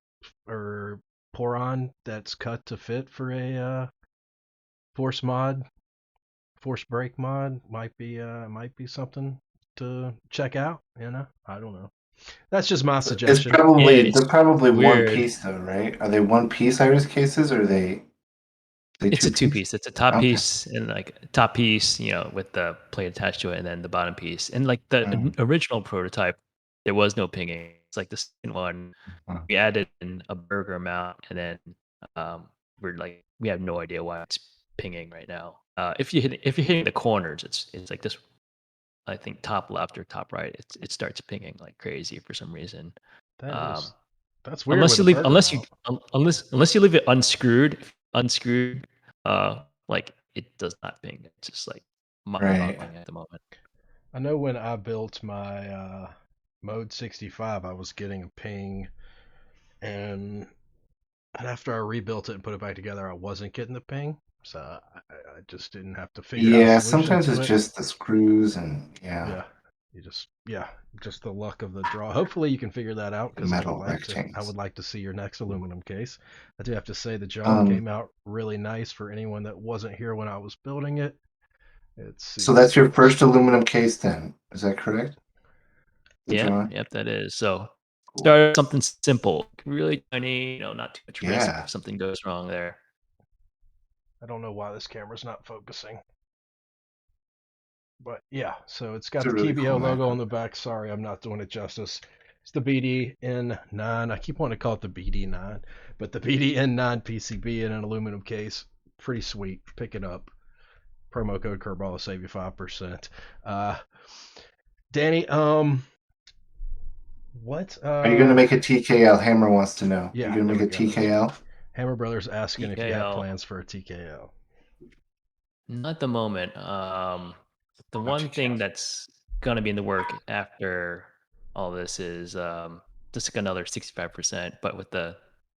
or poron that's cut to fit for a force mod, force break mod might be something to check out. I don't know. That's just my It's suggestion. probably It's they're probably one weird. piece though, right? Are they one piece iris cases or are they It's two a two piece? piece. It's a top Okay. piece and like top piece, with the plate attached to it, and then the bottom piece. And like the original prototype, there was no pinging. It's like the second one, Uh, we added in a burger amount, and then we're like, we have no idea why it's pinging right now. If you're hitting the corners, it's like this. I think top left or top right, it starts pinging like crazy for some reason. That Um, is that's weird with a burger mount. Unless you leave it unscrewed, like it does not ping. It's just like right. mind-boggling at the moment. I know when I built my Mode 65, I was getting a ping, and after I rebuilt it and put it back together, I wasn't getting the ping. So I just didn't have to figure out a Yeah, solution sometimes to it's it. just the screws and yeah. Yeah. You just the luck of the draw. Hopefully you can figure that out The because metal I rectangles. would like to see your next aluminum case. I do have to say the job Um, came out really nice for anyone that wasn't here when I was building it. It's so super that's your nice. first aluminum case, then? Is that correct? The drawing. Yep, that is. So Cool. start with something simple, really tiny, not too much risk Yeah, if something goes wrong there. I don't know why this camera's not focusing. But yeah, so it's it's got a the really cool Keebio logo macro. on the back. Sorry, I'm not doing it justice. It's the BDN9. I keep wanting to call it the BD9, but the BDN9 PCB in an aluminum case. Pretty sweet. Pick it up. Promo code Kirball will save you 5%. Uh, Danny, what? Are you going to make a TKL? Hammer wants to know. Are you Yeah, going to there make we a go. There we go. TKL? Hammer Brothers asking if you have TKL, plans for a TKL. not at the moment. The No one thing TKLs. that's gonna be in the work after all this is just like another 65%, but with the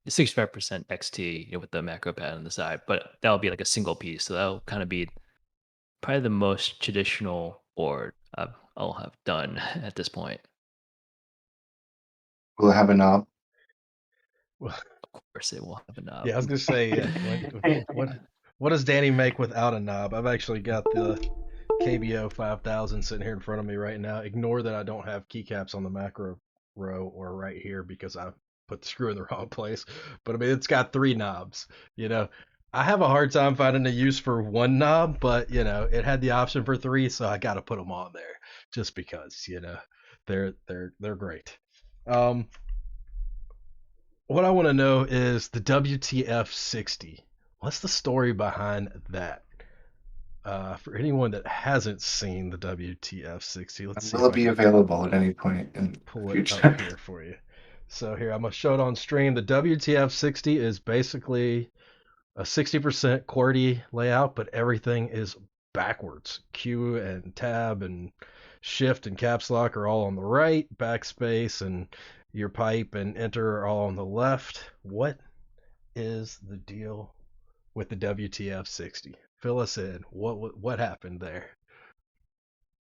65% XT, with the macro pad on the side. But that'll be like a single piece, so that'll kind of be probably the most traditional board I'll have done at this point. Will it have a knob? Well, Of course, it will have a knob. yeah, I was gonna say, what what does Danny make without a knob? I've actually got the KBO 5000 sitting here in front of me right now. Ignore that I don't have keycaps on the macro row or right here because I put the screw in the wrong place. But I mean, it's got three knobs. You know, I have a hard time finding a use for one knob, but it had the option for three, so I got to put them on there just because they're great. Um, what I want to know is the WTF 60. What's the story behind that? For anyone that hasn't seen the WTF 60, let's see Will if it I be can available at any point in the pull it up future? here for you. So here, I'm gonna show it on stream. The WTF 60 is basically a 60% QWERTY layout, but everything is backwards. Q and tab and shift and caps lock are all on the right. Backspace and your pipe and enter are all on the left. What is the deal with the WTF 60? Fill us in. What happened there?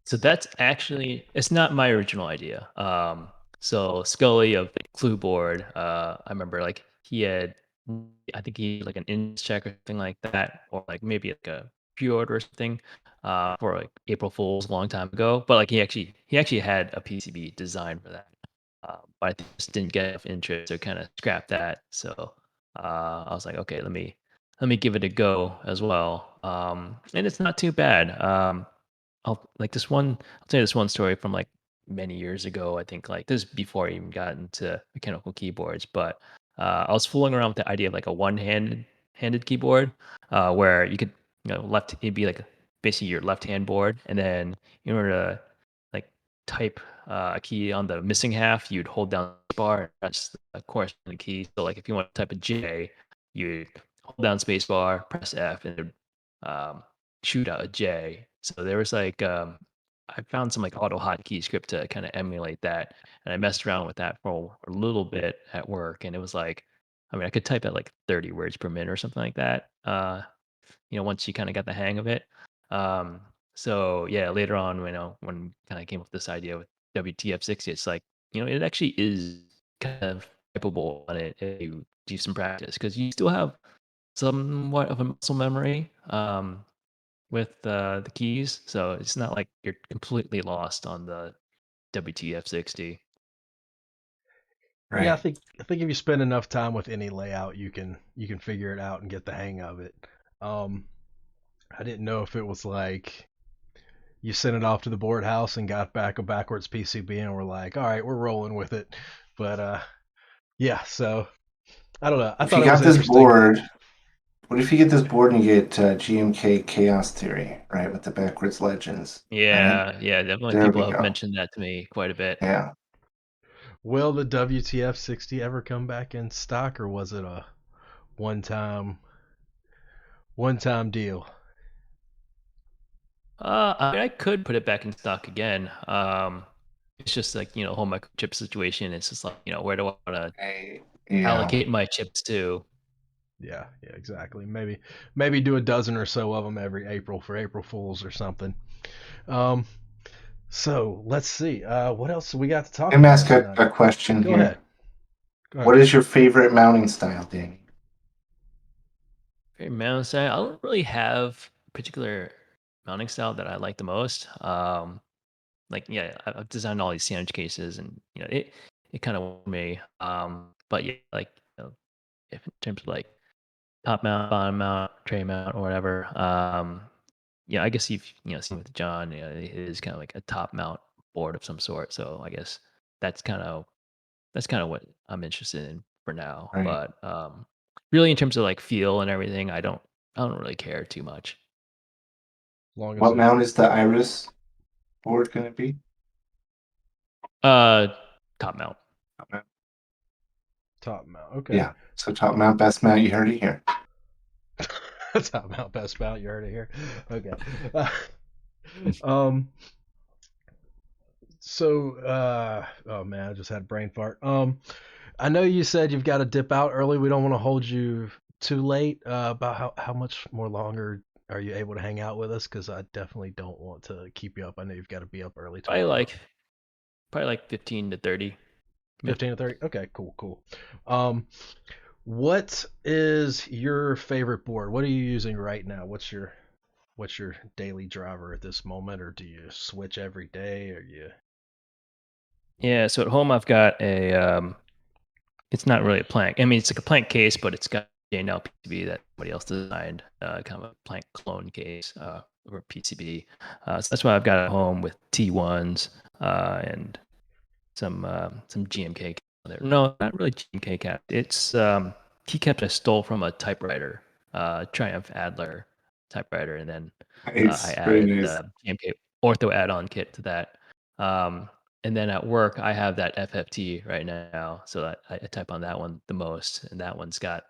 So that's actually it's not my original idea. So Scully of Clue Board, I remember like he had, I think he had, like an in check or something like that, or like maybe like a pre-order or something, for like April Fools a long time ago. But like he actually had a PCB design for that, but I just didn't get enough interest, so kind of scrapped that. So I was like, okay, let me give it a go as well, and it's not too bad. I'll tell you this one story from like many years ago. I think like this is before I even got into mechanical keyboards, but I was fooling around with the idea of like a handed keyboard, where you could, it'd be like basically your left hand board, and then in order to like type a key on the missing half, you'd hold down the bar and press the corresponding key. So like if you want to type a J, you'd hold down space bar, press F, and it would, shoot out a J. So there was like, I found some like auto hotkey script to kind of emulate that, and I messed around with that for a little bit at work, and it was like, I mean, I could type at like 30 words per minute or something like that. Once you kind of got the hang of it. Um, so yeah, later on, when kind of came up with this idea with WTF60, it's like, it actually is kind of typable on it if you do some practice, because you still have somewhat of a muscle memory. With the keys, so it's not like you're completely lost on the WTF60. Yeah, I Right. think I think if you spend enough time with any layout, you can figure it out and get the hang of it. Um, I didn't know if it was like you sent it off to the board house and got back a backwards PCB and we're like, all right, we're rolling with it. But yeah, so I don't know. I If thought you it was got this interesting. board, what if you get this board and you get GMK Chaos Theory, right, with the backwards legends, right? Yeah, definitely There we people have go. mentioned that to me quite a bit. Yeah. Will the WTF 60 ever come back in stock, or was it a one time one time deal? I mean, I could put it back in stock again. It's just like, whole microchip situation. It's just like, where do I want to Yeah. allocate my chips to? Yeah, exactly. Maybe do a dozen or so of them every April for April Fools or something. Um, So let's see. What else we got to talk Let me about ask tonight? a question Go here. ahead. Go What ahead. is your favorite mounting style, Danny? Very mounting style. I don't really have a particular mounting style that I like the most. Like yeah, I've designed all these sandwich cases, and it kind of me. But yeah, like if in terms of like top mount, bottom mount, tray mount, or whatever. Yeah, I guess you've seen with John, it is kind of like a top mount board of some sort. So I guess that's kind of what I'm interested in for now. Right. But really, in terms of like feel and everything, I don't really care too much. Long as What it mount is the Iris board going to be? Uh, top mount. Top mount. top mount. Okay. Yeah. So top mount, best mount. You heard it here. Top mount, best mount. You heard it here. Okay. Um. So, oh man, I just had a brain fart. I know you said you've got to dip out early. We don't want to hold you too late. About how much more longer are you able to hang out with us? Because I definitely don't want to keep you up. I know you've got to be up early Probably tomorrow. like 15 to 30. 15 to 30. Okay, cool, cool. Um, what is your favorite board? What are you using right now? What's your daily driver at this moment, or do you switch every day? Or you? Yeah. So at home, I've got a it's not really a plank. I mean, it's like a plank case, but it's got J&L PCB that somebody else designed, kind of a plank clone case or PCB. So that's why I've got at home with T1s and some GMK there. No, not really GMK cap. It's keycaps I stole from a typewriter, Triumph Adler typewriter, and then I Nice. Very added nice. the GMK Ortho add-on kit to that. Um, and then at work, I have that FFT right now, so I type on that one the most, and that one's got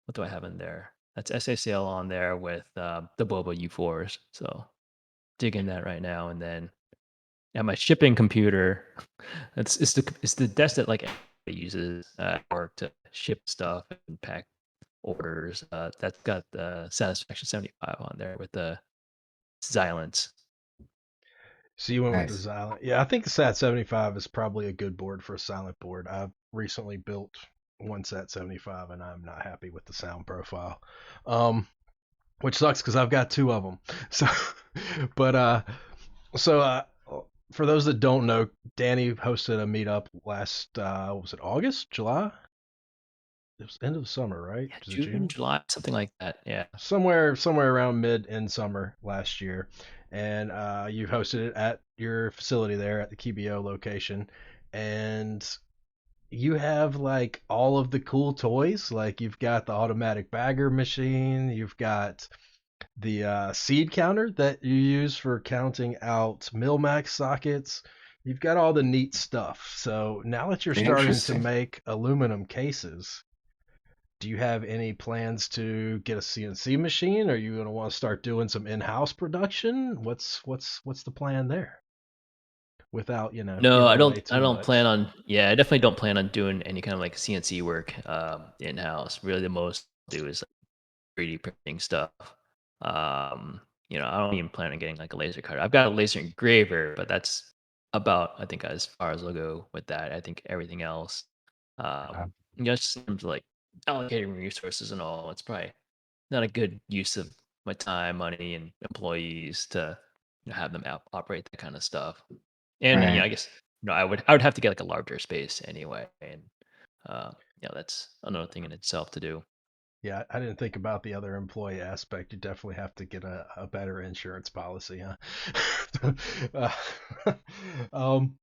what do I have in there? That's SACL on there with the Boba U4s. So digging that right now, and then at my shipping computer, it's the desk that like everybody uses at work to ship stuff and pack orders. That's got the Satisfaction 75 on there with the Silence. So you went with the Nice. silent. Yeah, I think the SAT 75 is probably a good board for a silent board. I've recently built one SAT 75 and I'm not happy with the sound profile. Um, which sucks because I've got two of them. So, but so for those that don't know, Danny hosted a meetup last was it August, July? It was end of summer, right? Yeah, Was it June, June? July, something like that. Yeah. Somewhere around mid end summer last year, and you hosted it at your facility there at the Keebio location, and you have like all of the cool toys. Like you've got the automatic bagger machine, you've got the seed counter that you use for counting out Milmax sockets. You've got all the neat stuff. So now that you're starting to Interesting. make aluminum cases, do you have any plans to get a CNC machine? Are you going to want to start doing some in-house production? What's the plan there? Without No, giving away I too don't plan much. on. Yeah, I definitely don't plan on doing any kind of like CNC work in house. Really, the most I do is 3D printing stuff. I don't even plan on getting like a laser cutter. I've got a laser engraver, but that's about I think as far as I'll go with that. I think everything else, Uh, just in terms of like allocating resources and all, it's probably not a good use of my time, money, and employees to have them operate that kind of stuff. And right. I guess I would have to get like a larger space anyway, and that's another thing in itself to do. Yeah, I didn't think about the other employee aspect. You definitely have to get a better insurance policy, huh? uh, um,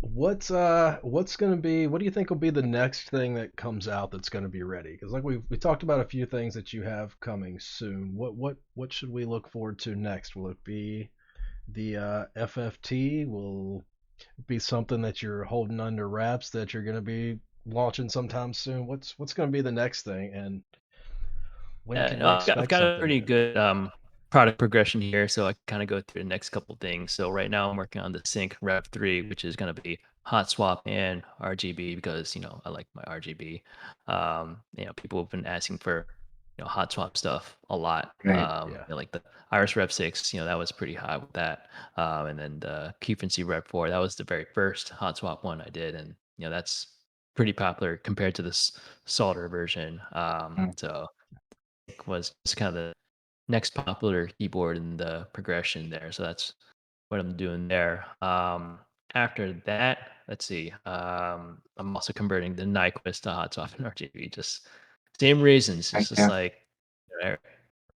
what's gonna be? What do you think will be the next thing that comes out that's gonna be ready? Because like we talked about a few things that you have coming soon. What should we look forward to next? Will it be the FFT? Will it be something that you're holding under wraps that you're gonna be launching sometime soon? What's gonna be the next thing, and when Yeah, can we no, I've expect got a something pretty new? good product progression here, so I kind of go through the next couple things. So right now I'm working on the Sync Rev 3, which is going to be hot swap and RGB because I like my RGB. People have been asking for hot swap stuff a lot. Right. Yeah. Like the Iris Rev 6, that was pretty high with that. And then the Frequency Rev 4, that was the very first hot swap one I did, and that's pretty popular compared to this solder version. Mm. So it was just kind of the next popular keyboard in the progression there. So that's what I'm doing there. After that, let's see. I'm also converting the Nyquist to hot swap and RGB. Just same reasons. It's Heck just yeah. like I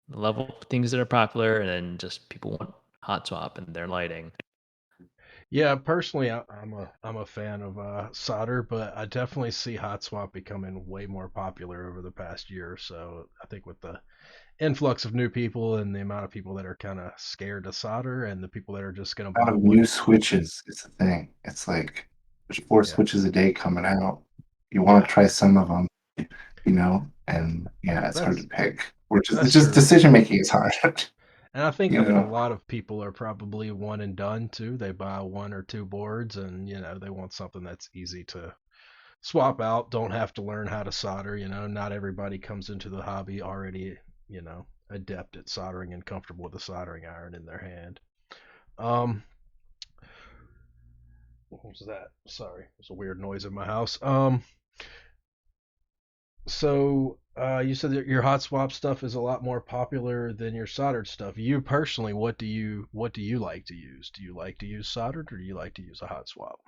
level things that are popular, and then just people want hot swap and their lighting. Yeah, personally, I'm a fan of solder, but I definitely see hot swap becoming way more popular over the past year or so. I think with the influx of new people and the amount of people that are kind of scared to solder, and the people that are just going to Amount buy of one. new switches is the thing. It's like there's 4 Yeah, switches a day coming out. You wanna yeah, try some of them, and yeah, it's hard to that's pick. Which is it's that's just true. decision making is hard, And I think you a know? lot of people are probably one and done too. They buy one or two boards, and they want something that's easy to swap out. Don't have to learn how to solder. Not everybody comes into the hobby already, adept at soldering and comfortable with a soldering iron in their hand. Um, what was that? Sorry, there's a weird noise in my house. So you said that your hot swap stuff is a lot more popular than your soldered stuff. You personally, what do you like to use? Do you like to use soldered or do you like to use a hot swap?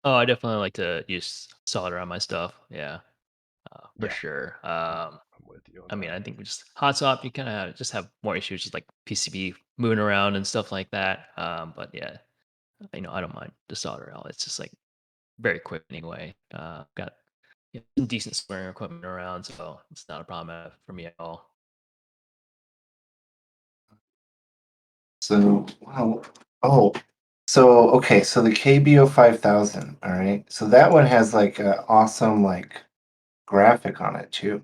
Oh, I definitely like to use solder on my stuff. Yeah, for Yeah, sure. I'm with you on I mean, that. I think with just hot swap, you kind of just have more issues, just like PCB moving around and stuff like that. But yeah, I don't mind the solder out. It's just like very quick anyway. Got some decent swearing equipment around, so it's not a problem for me at all. So, wow. Oh, so okay, so the KBO 5000, all right? So that one has like a awesome like graphic on it too.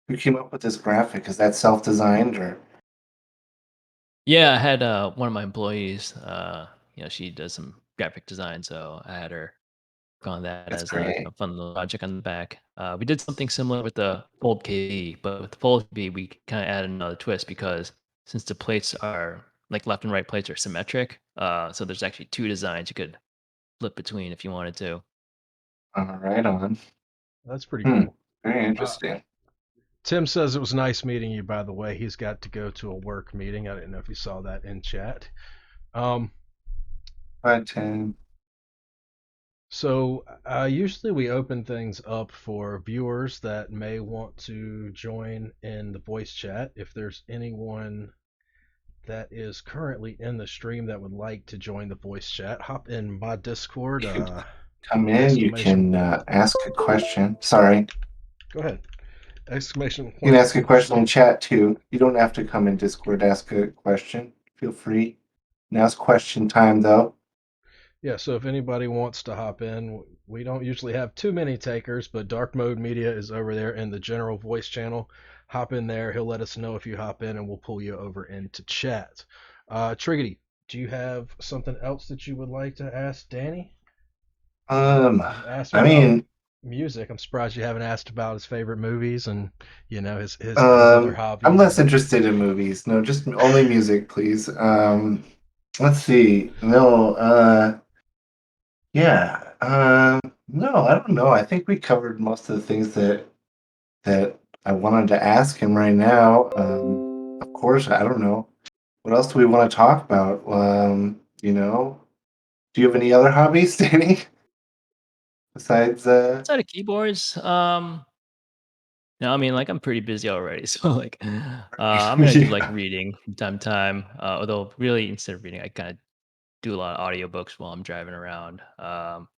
Who came up with this graphic? Is that self-designed or Yeah, I had one of my employees. She does some graphic design, so I had her work on that it's as a great. fun little project on the back. We did something similar with the Fold KB, but with the Fold KB, we kind of added another twist because since the plates are like left and right plates are symmetric, so there's actually two designs you could flip between if you wanted to. Right on. That's pretty Hmm. cool. Very Uh, interesting. Tim says it was nice meeting you. By the way, he's got to go to a work meeting. I didn't know if you saw that in chat. Um, Hi, Tim. so usually we open things up for viewers that may want to join in the voice chat. If there's anyone that is currently in the stream that would like to join the voice chat, hop in my Discord. You can come in, you Exclamation can point. ask a question. Sorry. Go ahead. Exclamation You can point ask a question in voice. chat too. You don't have to come in Discord to ask a question. Feel free. Now it's question time though. Yeah, so if anybody wants to hop in, we don't usually have too many takers, but Dark Mode Media is over there in the general voice channel. Hop in there. He'll let us know if you hop in, and we'll pull you over into chat. Triggity, do you have something else that you would like to ask Danny? Um, You've asked I about mean, music. I'm surprised you haven't asked about his favorite movies and his other I'm hobbies less and interested in movies. No, just only music, please. Let's see. No, yeah. No, I don't know. I think we covered most of the things that I wanted to ask him right now. Of course, I don't know. What else do we want to talk about? Do you have any other hobbies, Danny? Besides, Outside of keyboards, no, I mean, like, I'm pretty busy already, so, like, I'm gonna do, like, yeah. reading from time to time, although really instead of reading, I kinda do a lot of audiobooks while I'm driving around,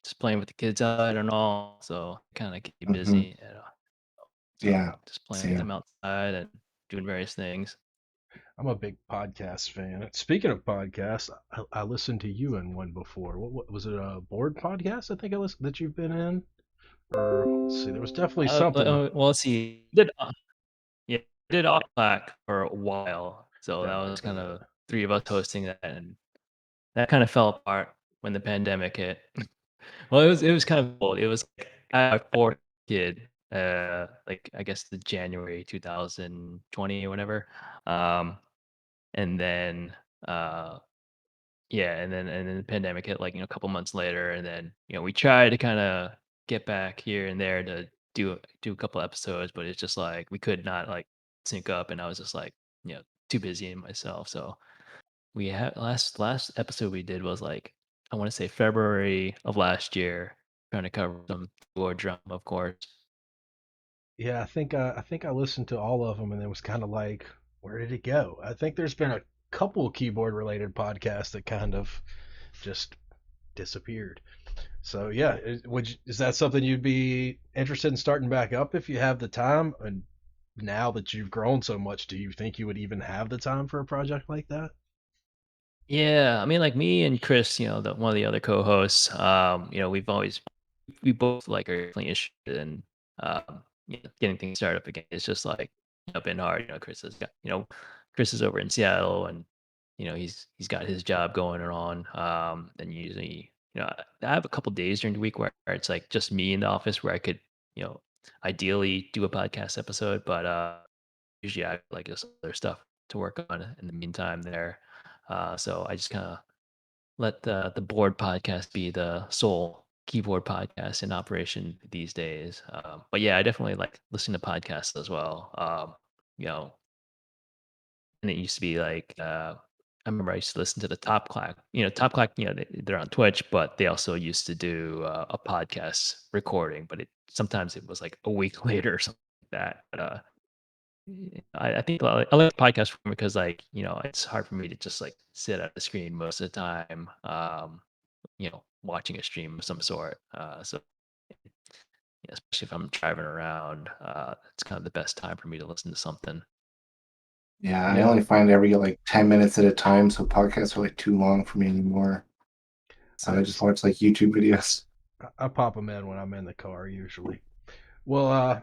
just playing with the kids outside and all, so kinda keep me Hmm. busy, so Yeah. just playing with Same. them outside and doing various things. I'm a big podcast fan. Speaking of podcasts, I listened to you in one before. What was it? A board podcast? I think I listened that you've been in. Or let's see, there was definitely something. Well, let's see, yeah, did Black for a while, so that Oh, was okay, kind yeah. of 3 of us hosting that, and that kinda fell apart when the pandemic hit. Well, it was kind of cool. It was like I had my 4th kid, like I guess the January 2020 or whatever. Um, and then uh, yeah, and then the pandemic hit like a couple months later, and then we tried to kind of get back here and there to do a couple episodes, but it's just like we could not like sync up, and I was just like too busy in myself. So we had last episode we did was like I want to say February of last year, trying to cover some war drama, of course. Yeah, I think I listened to all of them, and it was kind of like, where did it go? I think there's been a couple keyboard related podcasts that kind of just disappeared. So yeah, is that something you'd be interested in starting back up if you have the time? And now that you've grown so much, do you think you would even have the time for a project like that? Yeah, I mean, like me and Chris, the one of the other co-hosts, we both like are definitely interested in getting things started up again. It's just like been hard. Chris is over in Seattle, and he's got his job going on. And usually, I have a couple days during the week where it's like just me in the office where I could, you know, ideally do a podcast episode, but usually I have like just other stuff to work on in the meantime there. So I just kind of let the board podcast be the sole keyboard podcast in operation these days. But yeah, I definitely like listening to podcasts as well. You know, and it used to be like I remember I used to listen to the Top Clack. Top Clack. They're on Twitch, but they also used to do a podcast recording. But sometimes it was like a week later or something like that. But I think I like podcast form because it's hard for me to just like sit at the screen most of the time. Watching a stream of some sort. So especially if I'm driving around, it's kind of the best time for me to listen to something. Yeah, I Yeah, only find every like 10 minutes at a time, so podcasts are like too long for me anymore. So I I just just watch like YouTube videos. I pop them in when I'm in the car usually. Well,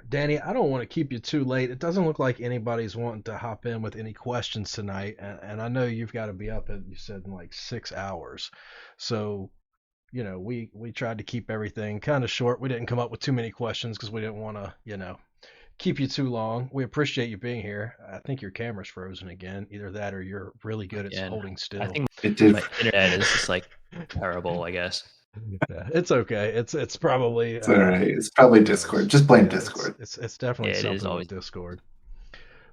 Danny, I don't want to keep you too late. It doesn't look like anybody's wanting to hop in with any questions tonight, and I know you've got to be up at you said in like 6 hours. So we tried to keep everything kind of short. We didn't come up with too many questions because we didn't want to keep you too long. We appreciate you being here. I think your camera's frozen again. Either that or you're really good at Again, holding I still. think It did. my internet is just like terrible, I guess. Yeah, it's okay. It's probably It's all right. It's probably who Discord. knows. Just blame Yeah, it's Discord. it's it's definitely Yeah, it is something with always. Discord.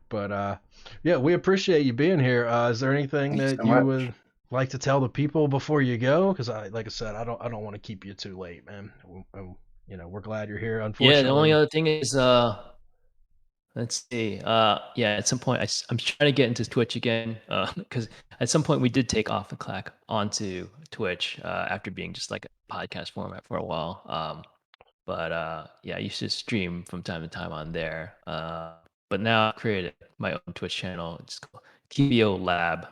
But yeah, we appreciate you being here. Is there anything Thank you that so you much. would like to tell the people before you go? Because like I said, I don't want to keep you too late, man. We're glad you're here. Yeah, the only Unfortunately, other thing is let's see. Yeah, at some point I'm trying to get into Twitch again. Because at some point we did take off the clack onto Twitch after being just like a podcast format for a while. But yeah, I used to stream from time to time on there. But now I've created my own Twitch channel. It's called Keebio Lab.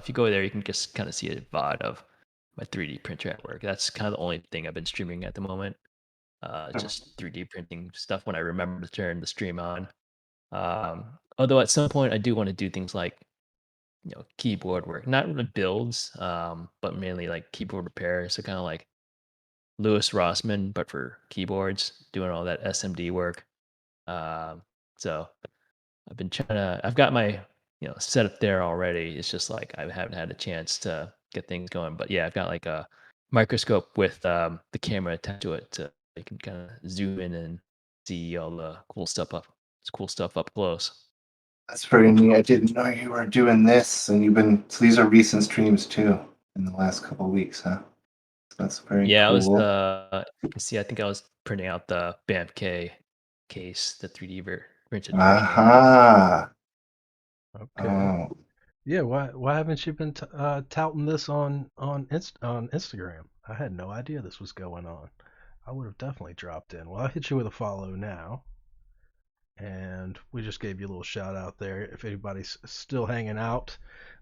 If you go there, you can just kind of see a VOD of my 3D printer at work. That's kind of the only thing I've been streaming at the moment. Just 3D printing stuff when I remember to turn the stream on. Although at some point I do want to do things like keyboard work, not really builds, but mainly like keyboard repair. So kind of like Lewis Rossman, but for keyboards, doing all that SMD work. Um, so I've got my setup there already. It's just like I haven't had a chance to get things going. But yeah, I've got like a microscope with the camera attached to it, to you can kind of zoom in and see all the cool stuff up close. That's very neat. I didn't know you were doing this, and you've been. So these are recent streams too, in the last couple of weeks, huh? So that's very Yeah, I was cool. you can see I think I was printing out the BAMK case, the 3D printed version. Aha. okay. Oh, Yeah, why haven't you been touting this on Instagram? I had no idea this was going on. I would have definitely dropped in. Well, I'll hit you with a follow now. And we just gave you a little shout out there. If anybody's still hanging out,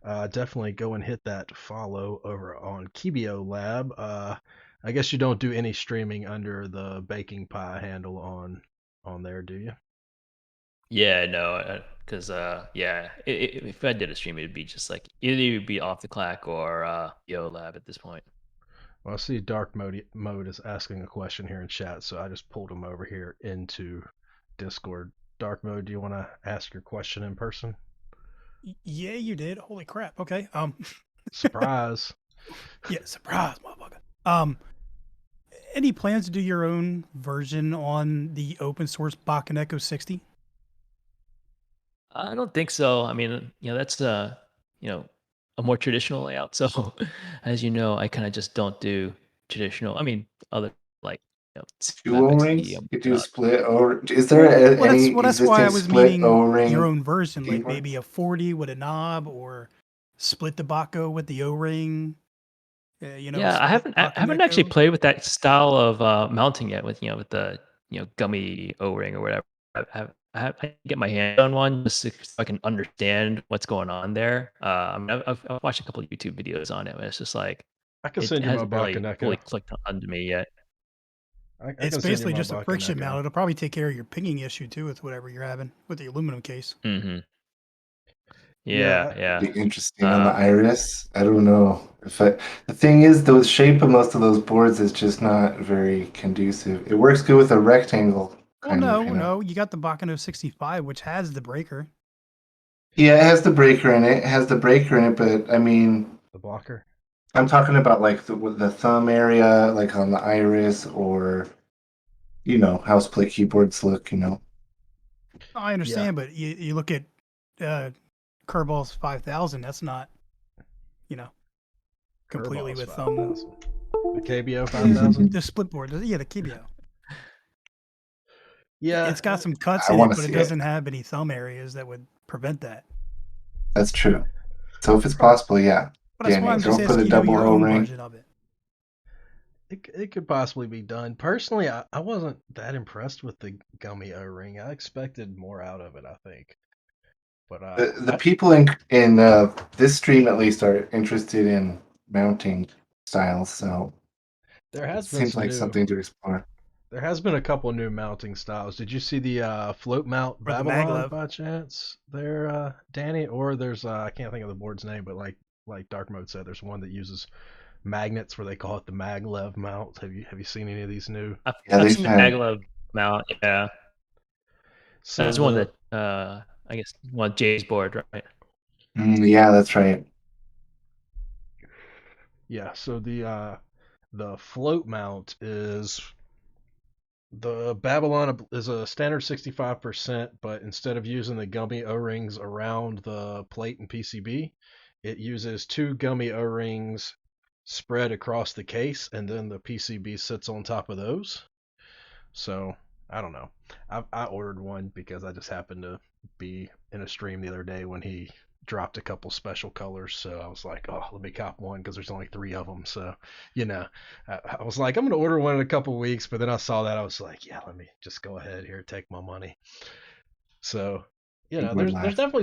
definitely go and hit that follow over on Keebio Lab. I guess you don't do any streaming under the Bakingpy handle on there, do you? Yeah, no, because yeah, if I did a stream, it'd be just like either you'd be off the clack or Yo Lab at this point. Well, I see Dark Mode is asking a question here in chat, so I just pulled him over here into Discord. Dark Mode, do you want to ask your question in person? Yeah, you did. Holy crap. Okay. Surprise. Yeah, surprise, motherfucker. Any plans to do your own version on the open source Bakineko 60? I don't think so. I mean, that's a more traditional layout. So, as you know, I kind of just don't do traditional. I mean, other like Two FXD O-rings? and You do whatnot. split O. Is there any That's why existing I was split meaning your O-ring own version, like maybe keyboards? a 40 with a knob, or split the Bako with the O-ring. Yeah, I Split haven't I haven't actually Bakineko. played with that style of mounting yet with with the gummy O-ring or whatever. I get my hand on one just so I can understand what's going on there. I mean, I've watched a couple of YouTube videos on it, but it's just like I can it send you my hasn't really fully Bakaneko. clicked onto me yet. I It's can send you basically my just a friction Bakaneko. mount. It'll probably take care of your pinging issue too with whatever you're having with the aluminum case. Hmm. Yeah, Yeah, yeah. Be interesting on the Um, Iris. I don't know if I, the thing is, the shape of most of those boards is just not very conducive. It works good with a rectangle, Well, kind of, no, no, you got the Bakano 65, which has the breaker. Yeah, it has the breaker in it. It has the breaker in it, but I mean, the blocker. I'm talking about like with the thumb area, like on the Iris, or how split keyboards look. I Yeah, understand, but you look at uh, Kerball's 5000. That's not, you know, completely Kirball's with 5000. The KBO yeah, 5000. the split board. Yeah, the Keebio. Yeah, It's got some cuts I in want it, to but it see it. doesn't have any thumb areas that would prevent that. That's true. So if it's prob- possible, yeah, But that's why Danny, I'm go just for the asking you to do double your O own ring. version of it. it could possibly be done. Personally, I wasn't that impressed with the gummy O-ring. I expected more out of it, I think. But The people in this stream at least are interested in mounting styles, so there it has been seems some like new. something to explore. There has been a couple new mounting styles. Did you see the float mount Or the Babylon maglev. by chance there, Danny? Or there's I can't think of the board's name, but like Dark Mode said, there's one that uses magnets where they call it the maglev mount. Have you seen any of these new? Yeah, I've they've seen the had. maglev mount. Yeah, So that's one the that I guess one Jay's board, right? Yeah, that's right. yeah, so the float mount is the Babylon is a standard 65%, but instead of using the gummy O-rings around the plate and PCB, it uses two gummy O-rings spread across the case, and then the PCB sits on top of those. So I don't know. I ordered one because I just happened to be in a stream the other day when he dropped a couple special colors. So I was like, oh, let me cop one because there's only three of them. So you know, I was like, I'm gonna order one in a couple weeks. But then I saw that I was like, yeah, let me just go ahead here, take my money. So It would there's last. definitely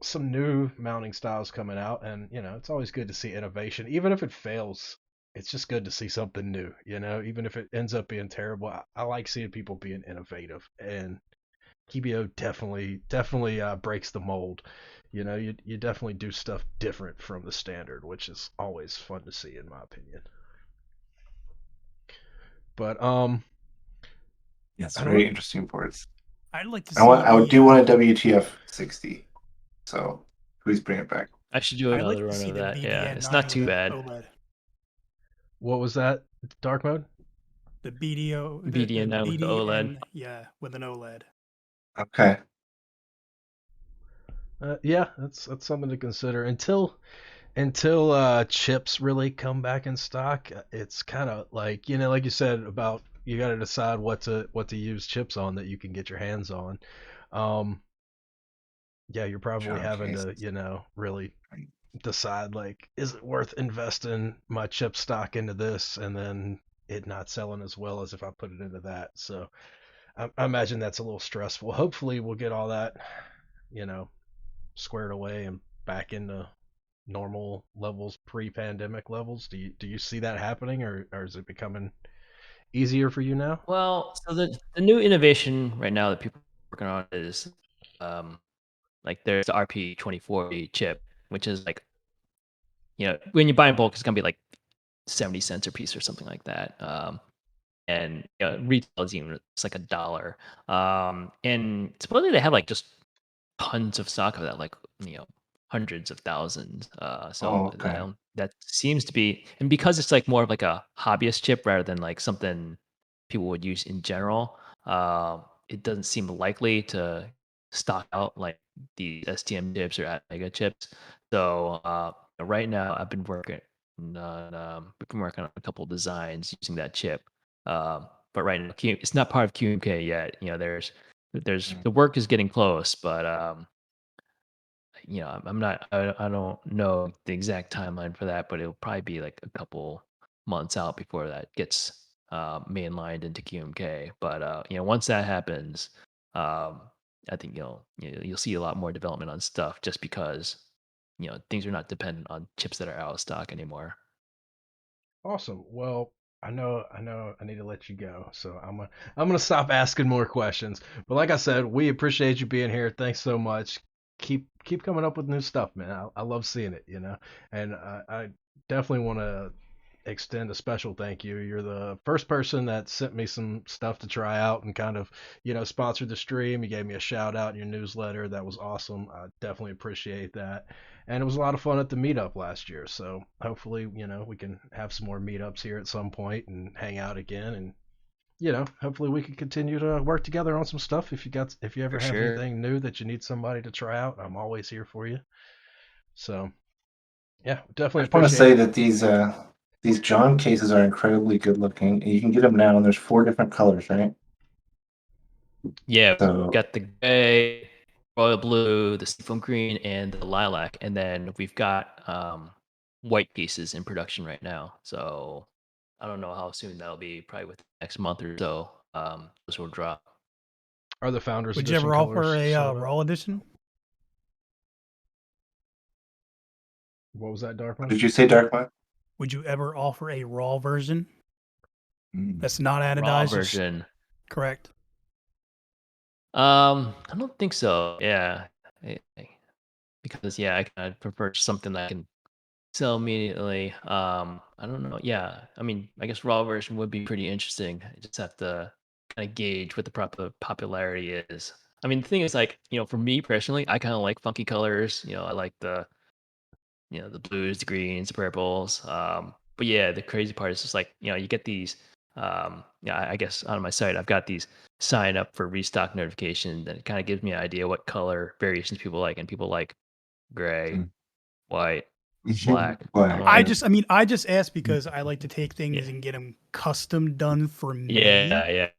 some new mounting styles coming out, and it's always good to see innovation, even if it fails. It's just good to see something new, even if it ends up being terrible. I like seeing people being innovative, and Keebio definitely breaks the mold. You definitely do stuff different from the standard, which is always fun to see, in my opinion. But Yes, I don't very know. interesting boards. I'd like to I see want. I would the do want a WTF 60. So please bring it back. I should do I'd like another to run see of the that. Yeah, it's not BDN9 with too an bad. OLED. What was that? Dark mode? The BDO, the BDN9 with the OLED. BDN, yeah, with an OLED. Okay. Yeah, that's something to consider. Until chips really come back in stock, it's kind of like like you said about you got to decide what to use chips on that you can get your hands on. Um, yeah, you're probably John having Case. to really decide, like, is it worth investing my chip stock into this and then it not selling as well as if I put it into that. So I imagine that's a little stressful. Hopefully we'll get all that you know squared away and back into normal levels, pre-pandemic levels. Do you see that happening, or is it becoming easier for you now? Well, so the new innovation right now that people are working on is like there's the RP 2040 chip, which is like when you buy in bulk, it's gonna be like 70 cents a piece or something like that. And retail is even it's like $1. And supposedly they have like just tons of stock of that, like hundreds of thousands. Oh, So okay. that seems to be, and because it's like more of like a hobbyist chip rather than like something people would use in general, it doesn't seem likely to stock out like the STM chips or Mega chips. So right now I've been working we've been working on a couple designs using that chip. But right now it's not part of QMK yet. There's Mm. the work is getting close, but I'm not. I don't know the exact timeline for that, but it'll probably be like a couple months out before that gets mainlined into QMK. But once that happens, um, I think you'll see a lot more development on stuff just because things are not dependent on chips that are out of stock anymore. Awesome. Well, I know I need to let you go. So I'm gonna stop asking more questions. But like I said, we appreciate you being here. Thanks so much. Keep coming up with new stuff, man. I love seeing it, And I definitely want to extend a special thank you. You're the first person that sent me some stuff to try out and kind of, sponsored the stream. You gave me a shout out in your newsletter. That was awesome. I definitely appreciate that. And it was a lot of fun at the meetup last year. So hopefully, we can have some more meetups here at some point and hang out again. And, hopefully we can continue to work together on some stuff. If you ever For have sure. anything new that you need somebody to try out, I'm always here for you. So yeah, I definitely just want to appreciate say it. that these John cases are incredibly good looking. You can get them now, and there's 4 different colors, right? Yeah, So got the gray, royal blue, the seafoam green, and the lilac, and then we've got white pieces in production right now. So I don't know how soon that'll be. Probably within the next month or so. Those will drop. Are the Founders Would you Edition ever offer colors a sold out? raw edition? What was that, what Darkman? did you say, Darkman? Would you ever offer a raw version Mm. that's not Raw anodized? version. Correct. I don't think so. Yeah, because I kind of prefer something that I can sell immediately. I don't know. Yeah, I mean, I guess raw version would be pretty interesting. I just have to kind of gauge what the proper popularity is. I mean, the thing is, like, for me personally, I kind of like funky colors. I like the blues, the greens, the purples. But yeah, the crazy part is just like, you get these. I guess on my site, I've got these sign up for restock notifications, and it kind of gives me an idea what color variations people like, and people like gray, Mm. white, black. I'm Black, like, yeah. I just asked because I like to take things yeah, and get them custom done for me, yeah.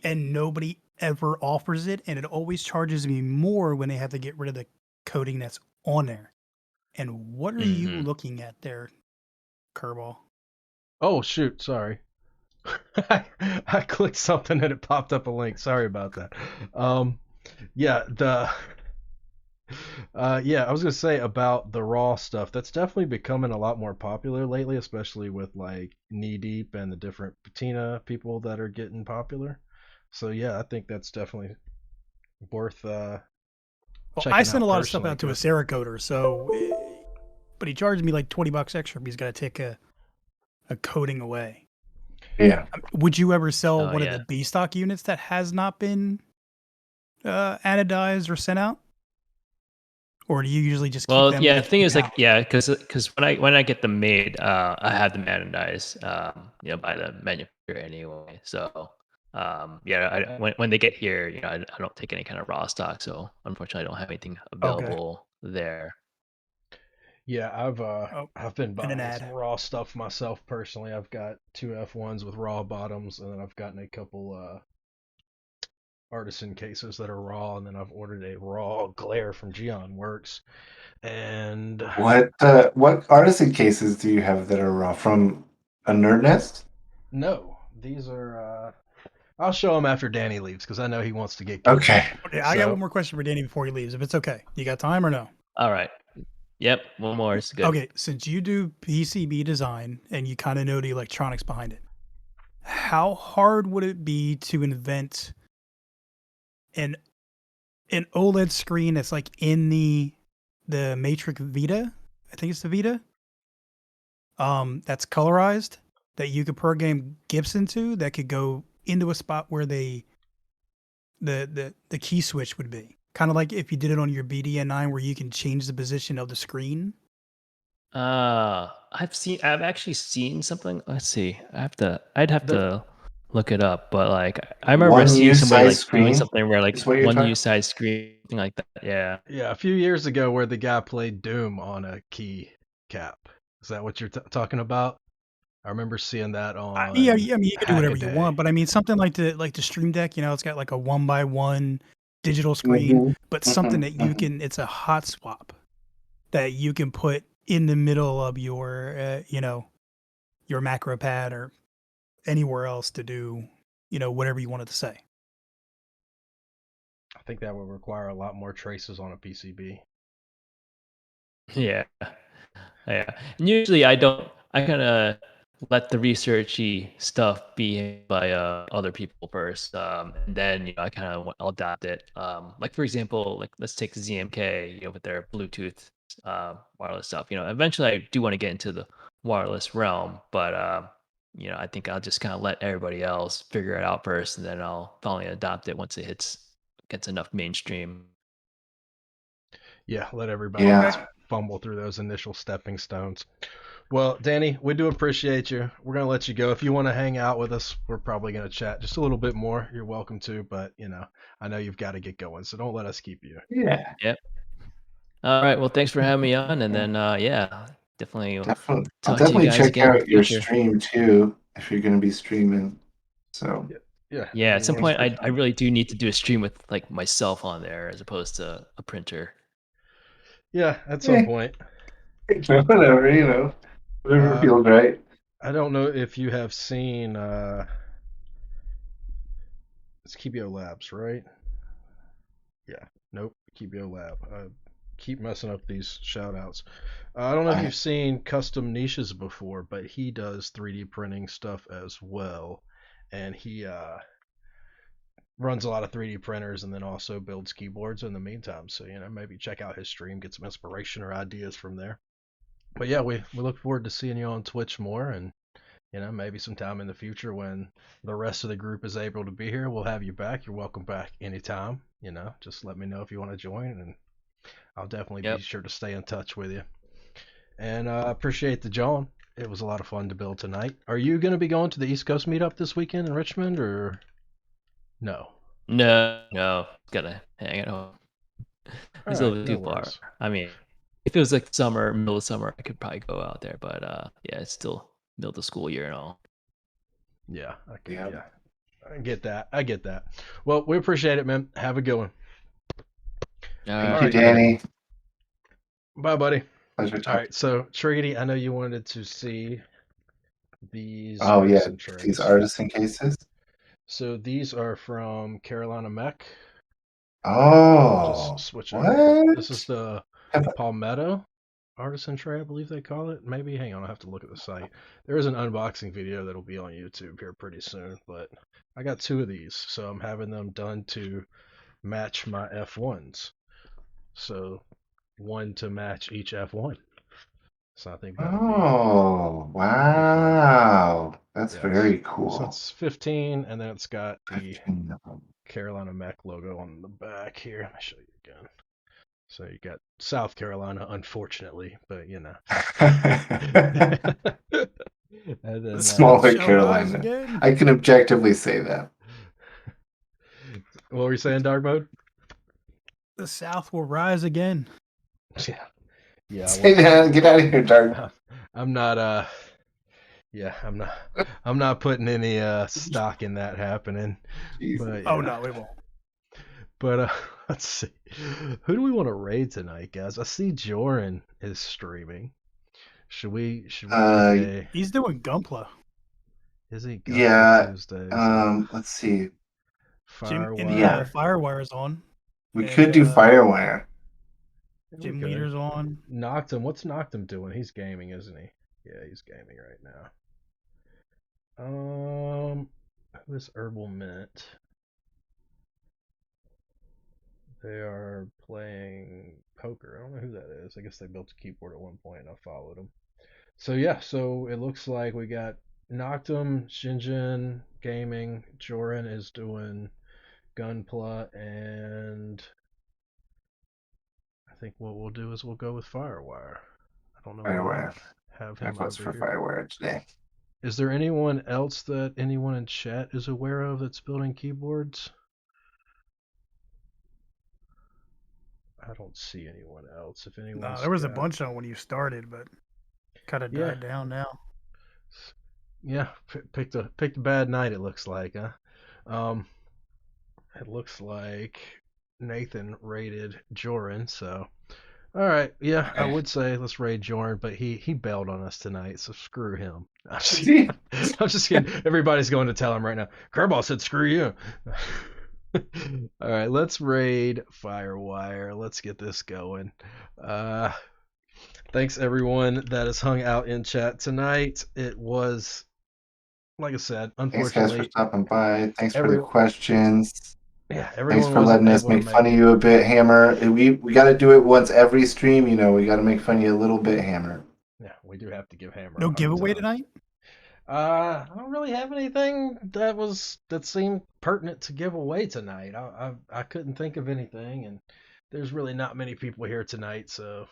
and nobody ever offers it, and it always charges me more when they have to get rid of the coating that's on there. And what are you Hmm. looking at there, Kerball? Oh shoot, sorry. I clicked something and it popped up a link. Sorry about that. Yeah, I was gonna say about the raw stuff. That's definitely becoming a lot more popular lately, especially with like Knee Deep and the different patina people that are getting popular. So yeah, I think that's definitely worth Well, I checking sent a out lot of stuff personally. out to a 'Cause Cerakoter, so but he charged me like $20 extra because he's got to take a coating away. Yeah. Would you ever sell Oh one of the yeah. B stock units that has not been anodized or sent out, or do you usually just keep Well, them yeah. The like thing in is, like, house? yeah, because when I get them made, I have them anodized, by the manufacturer anyway. So, yeah, when they get here, I don't take any kind of raw stock. So unfortunately, I don't have anything Okay. available there. yeah, Oh, I've been and an buying some ad. raw stuff myself personally. I've got two F1s with raw bottoms, and then I've gotten a couple Artisan cases that are raw, and then I've ordered a raw glare from Geon Works. And What artisan cases do you have that are raw from a nerd nest? no, these are. I'll show him after Danny leaves because I know he wants to get going. Okay. Okay, I got So one more question for Danny before he leaves, if it's okay. You got time or no? All right. Yep. One more is good. Okay, since you do PCB design and you kind of know the electronics behind it, how hard would it be to invent an OLED screen that's like in the Matrix Vita? I think it's the Vita. that's colorized that you could program GIFs into that could go into a spot where the key switch would be. Kind of like if you did it on your BDN9 where you can change the position of the screen. I've actually seen something. Let's see. I'd have The, to look it up, but like I remember One seeing use somebody size like doing screen something where like is what you're one talking. use size screen, something like that. Yeah. yeah, a few years ago where the guy played Doom on a key cap. Is that what you're talking about? I remember seeing that Yeah, on I mean you can do whatever you Hackaday. want, but I mean something like the Stream Deck, it's got like a 1x1 digital screen, Mhm, but something that you mhm. can it's a hot swap that you can put in the middle of your your macro pad or anywhere else to do, whatever you wanted to say. I think that would require a lot more traces on a PCB. Yeah. Yeah. And usually I don't. I kind of let the researchy stuff be by other people first, and then I kind of I'll adopt it. Like for example, like let's take ZMK, with their Bluetooth wireless stuff. Eventually I do want to get into the wireless realm, but I think I'll just kind of let everybody else figure it out first, and then I'll finally adopt it once it gets enough mainstream. Yeah, let everybody Yeah. else fumble through those initial stepping stones. Well, Danny, we do appreciate you. We're going to let you go. If you want to hang out with us, we're probably going to chat just a little bit more. You're welcome to, but, I know you've got to get going, so don't let us keep you. Yeah. Yep. All right. Well, thanks for having me on, and then yeah, definitely Definitely. I'll talk to you definitely guys check again in the out your future. stream too if you're going to be streaming. So Yeah, yeah. Yeah, at some Anyone, point, I really do need to do a stream with like myself on there as opposed to a printer. yeah, at some point. whatever, whatever Uh, feels right. I don't know if you have seen, it's Keebio Labs, right? Yeah. Nope. Keebio Lab. Keep messing up these shout outs. I don't know if I, you've seen Custom Niches before, but he does 3D printing stuff as well. And he runs a lot of 3D printers and then also builds keyboards in the meantime. So, maybe check out his stream, get some inspiration or ideas from there. But yeah, we look forward to seeing you on Twitch more, and maybe sometime in the future when the rest of the group is able to be here, we'll have you back. You're welcome back anytime. Just let me know if you want to join, and I'll definitely be Yep. sure to stay in touch with you. And I appreciate the John. It was a lot of fun to build tonight. Are you going to be going to the East Coast meetup this weekend in Richmond, or no? No, gotta hang at home. All It's a right, little bit no too far. worries. I mean, if it was like summer, middle of summer, I could probably go out there, but yeah, it's still middle of the school year and all. Yeah, okay, yeah. yeah. I get that. I get that. Well, we appreciate it, man. Have a good one. All Thank All you, right, right. later. Danny. Bye, buddy. Pleasure All talking. right. So, Triggy, I know you wanted to see these Oh yeah, artisan these trays. artisan cases. So these are from Carolina Mech. I'll just Oh, switch over. This is what? the Have Palmetto artisan tray, I believe they call it. Maybe. Hang on, I have to look at the site. There is an unboxing video that'll be on YouTube here pretty soon, but I got two of these, so I'm having them done to match my F1s. So one to match each F1. So I think that'll Oh, be fun. wow. That's Yes. very So cool. it's 15, and then it's got the 15 of them. Carolina Mech logo on the back here. Let me show you again. So you got South Carolina, unfortunately, but and The then South Smaller shall rise Carolina. again. I can objectively say that. what were you saying, Dark Mode? The South will rise again. Yeah, yeah. Say Well, that. Get out of here, Dark. I'm not. Yeah, I'm not putting any stock in that happening. Jesus. But Oh yeah. no, it won't. But let's see. Who do we want to raid tonight, guys? I see Joran is streaming. Should we make Uh, a He's doing Gunpla. is he Gunpla yeah. Tuesdays? Let's see. Jim and Yeah, Firewire. Firewire's on. we And could do Firewire. Yeah, we Jim could. Leader's on. Noctum, what's Noctum doing? He's gaming, isn't he? Yeah, he's gaming right now. Who is Herbal Mint? They are playing poker. I don't know who that is. I guess they built a keyboard at one point and I followed them. So yeah, so it looks like we got Noctum, Shinjin Gaming, Joran is doing Gunpla, and I think what we'll do is we'll go with Firewire. I don't know why I Firewire. don't have My him votes over for here. Firewire today. Is there anyone else that anyone in chat is aware of that's building keyboards? I don't see anyone else. If anyone's There was a got, bunch on when you started, but kind of yeah, died down now. yeah, picked a bad night. It looks like, huh? Um, it looks like Nathan raided Joran. So, all right, yeah, I Okay. would say let's raid Joran, but he bailed on us tonight, so screw him. See? I'm just kidding. Everybody's going to tell him right now. Kerball said screw you. All right, let's raid Firewire. Let's get this going. Uh, Thanks everyone that has hung out in chat tonight. It was, like I said, Thanks, guys, for unfortunately, stopping by. Thanks for the every questions. yeah, Thanks everyone for wasn't letting us able to make make fun of it. you a bit, Hammer. We got to do it once every stream. You know, we got to make fun of you a little bit, Hammer. Yeah, we do have to give Hammer No a hard giveaway time. tonight? I don't really have anything that seemed pertinent to give away tonight. I couldn't think of anything, and there's really not many people here tonight, so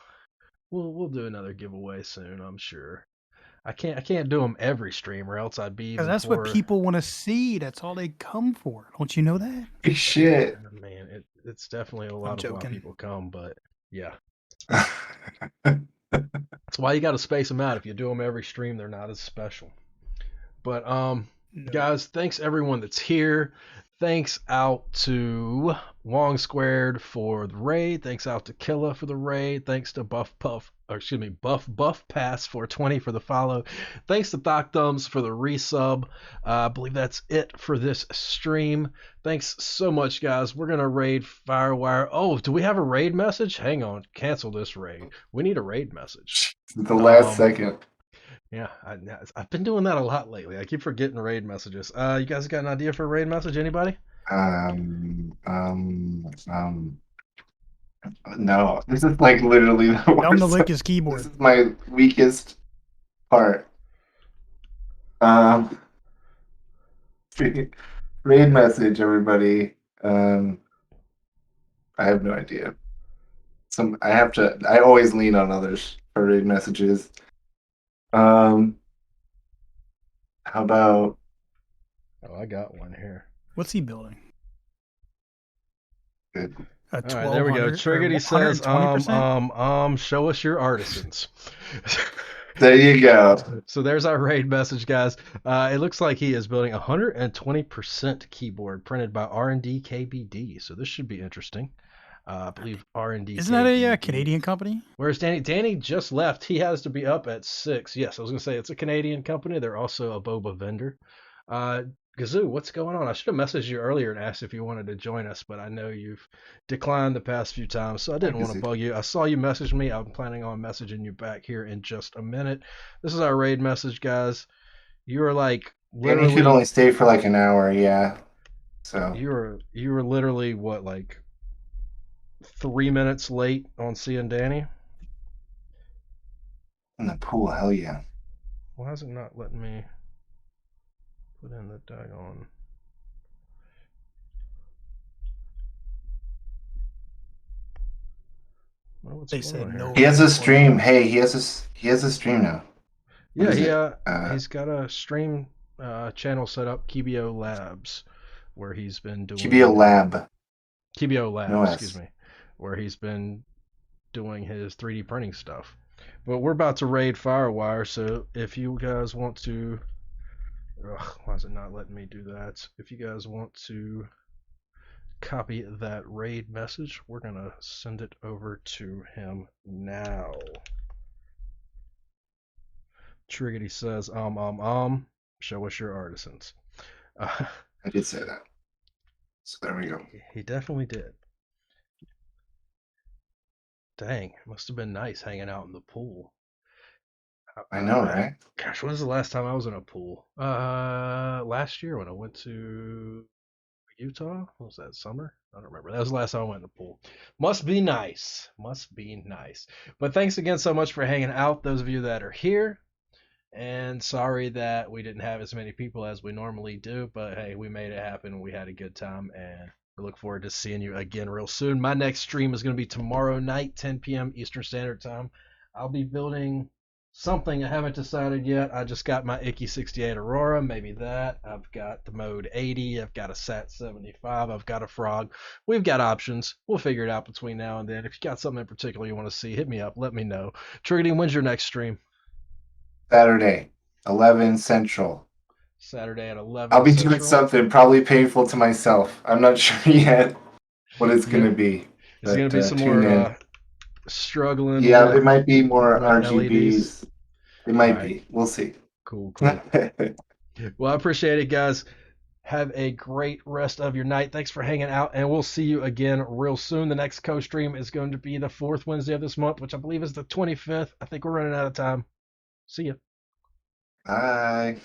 we'll do another giveaway soon, I'm sure. I can't do them every stream, or else I'd be Because even that's what poorer. people want to see. That's all they come for. Don't you know that? Shit. Man, it's definitely a I'm lot of why joking. people come, but yeah, that's why you got to space them out. If you do them every stream, they're not as special. But No. guys, thanks everyone that's here. Thanks out to Wong Squared for the raid. Thanks out to Killa for the raid. Thanks to Buff Pass 420 for the follow. Thanks to Doc Thumbs for the resub. I believe that's it for this stream. Thanks so much, guys. We're gonna raid Firewire. Oh, do we have a raid message? Hang on, cancel this raid. We need a raid message. The last second. Yeah, I've been doing that a lot lately. I keep forgetting raid messages. You guys got an idea for a raid message? Anybody? No, this is like literally the Tell him to worst. lick his This keyboard. is my weakest part. Um, raid message, everybody. I have no idea. I always lean on others for raid messages. How about Oh, I got one here. What's he building? good? A All right, there we go. 1200 or Triggity says, 120%? show us your artisans. There you go. So there's our raid message, guys. It looks like he is building 120% keyboard printed by R&D KBD. So this should be interesting. I believe R&D. Isn't that a Canadian company? Whereas Danny just left. He has to be up at 6. Yes, I was gonna say it's a Canadian company. They're also a boba vendor. Gazoo, what's going on? I should have messaged you earlier and asked if you wanted to join us, but I know you've declined the past few times, so I didn't want to bug you. I saw you message me. I'm planning on messaging you back here in just a minute. This is our raid message, guys. You are like And he could only stay for like an hour, yeah. So you were literally what, like 3 minutes late on seeing Danny? in the pool, hell yeah. Why is it not letting me put in the daggone? Well, what's They going said on no. here? He has a stream. Hey, he has a stream now. What Yeah, is he's got a stream channel set up, Keebio Labs, where he's been doing Keebio Lab. Keebio Labs, No excuse S. me, where he's been doing his 3D printing stuff. But we're about to raid Firewire, so if you guys want to, why is it not letting me do that? If you guys want to copy that raid message, we're gonna send it over to him now. Triggity says, show us your artisans. I did say that. So there we go. He definitely did. Dang, must have been nice hanging out in the pool. I know, right? Gosh, when was the last time I was in a pool? Last year when I went to Utah. What was that, summer? I don't remember. That was the last time I went in the pool. Must be nice. Must be nice. But thanks again so much for hanging out. Those of you that are here, And sorry that we didn't have as many people as we normally do, but hey, we made it happen. We had a good time, and we look forward to seeing you again real soon. My next stream is going to be tomorrow night, 10 p.m. Eastern Standard Time. I'll be building something I haven't decided yet. I just got my Icky 68 Aurora, maybe that. I've got the Mode 80. I've got a Sat 75. I've got a Frog. We've got options. We'll figure it out between now and then. If you got something in particular you want to see, hit me up. Let me know. Triggity, when's your next stream? Saturday, 11 Central. Saturday at 11 I'll be Central. doing something probably painful to myself. I'm not sure yet what it's going to be. It's going to be some tune more in. struggling Yeah, with it might be more LEDs. RGBs. It might Alright. be. We'll see. Cool. Well, I appreciate it, guys. Have a great rest of your night. Thanks for hanging out, and we'll see you again real soon. The next co-stream is going to be the 4th Wednesday of this month, which I believe is the 25th. I think we're running out of time. See ya. Bye.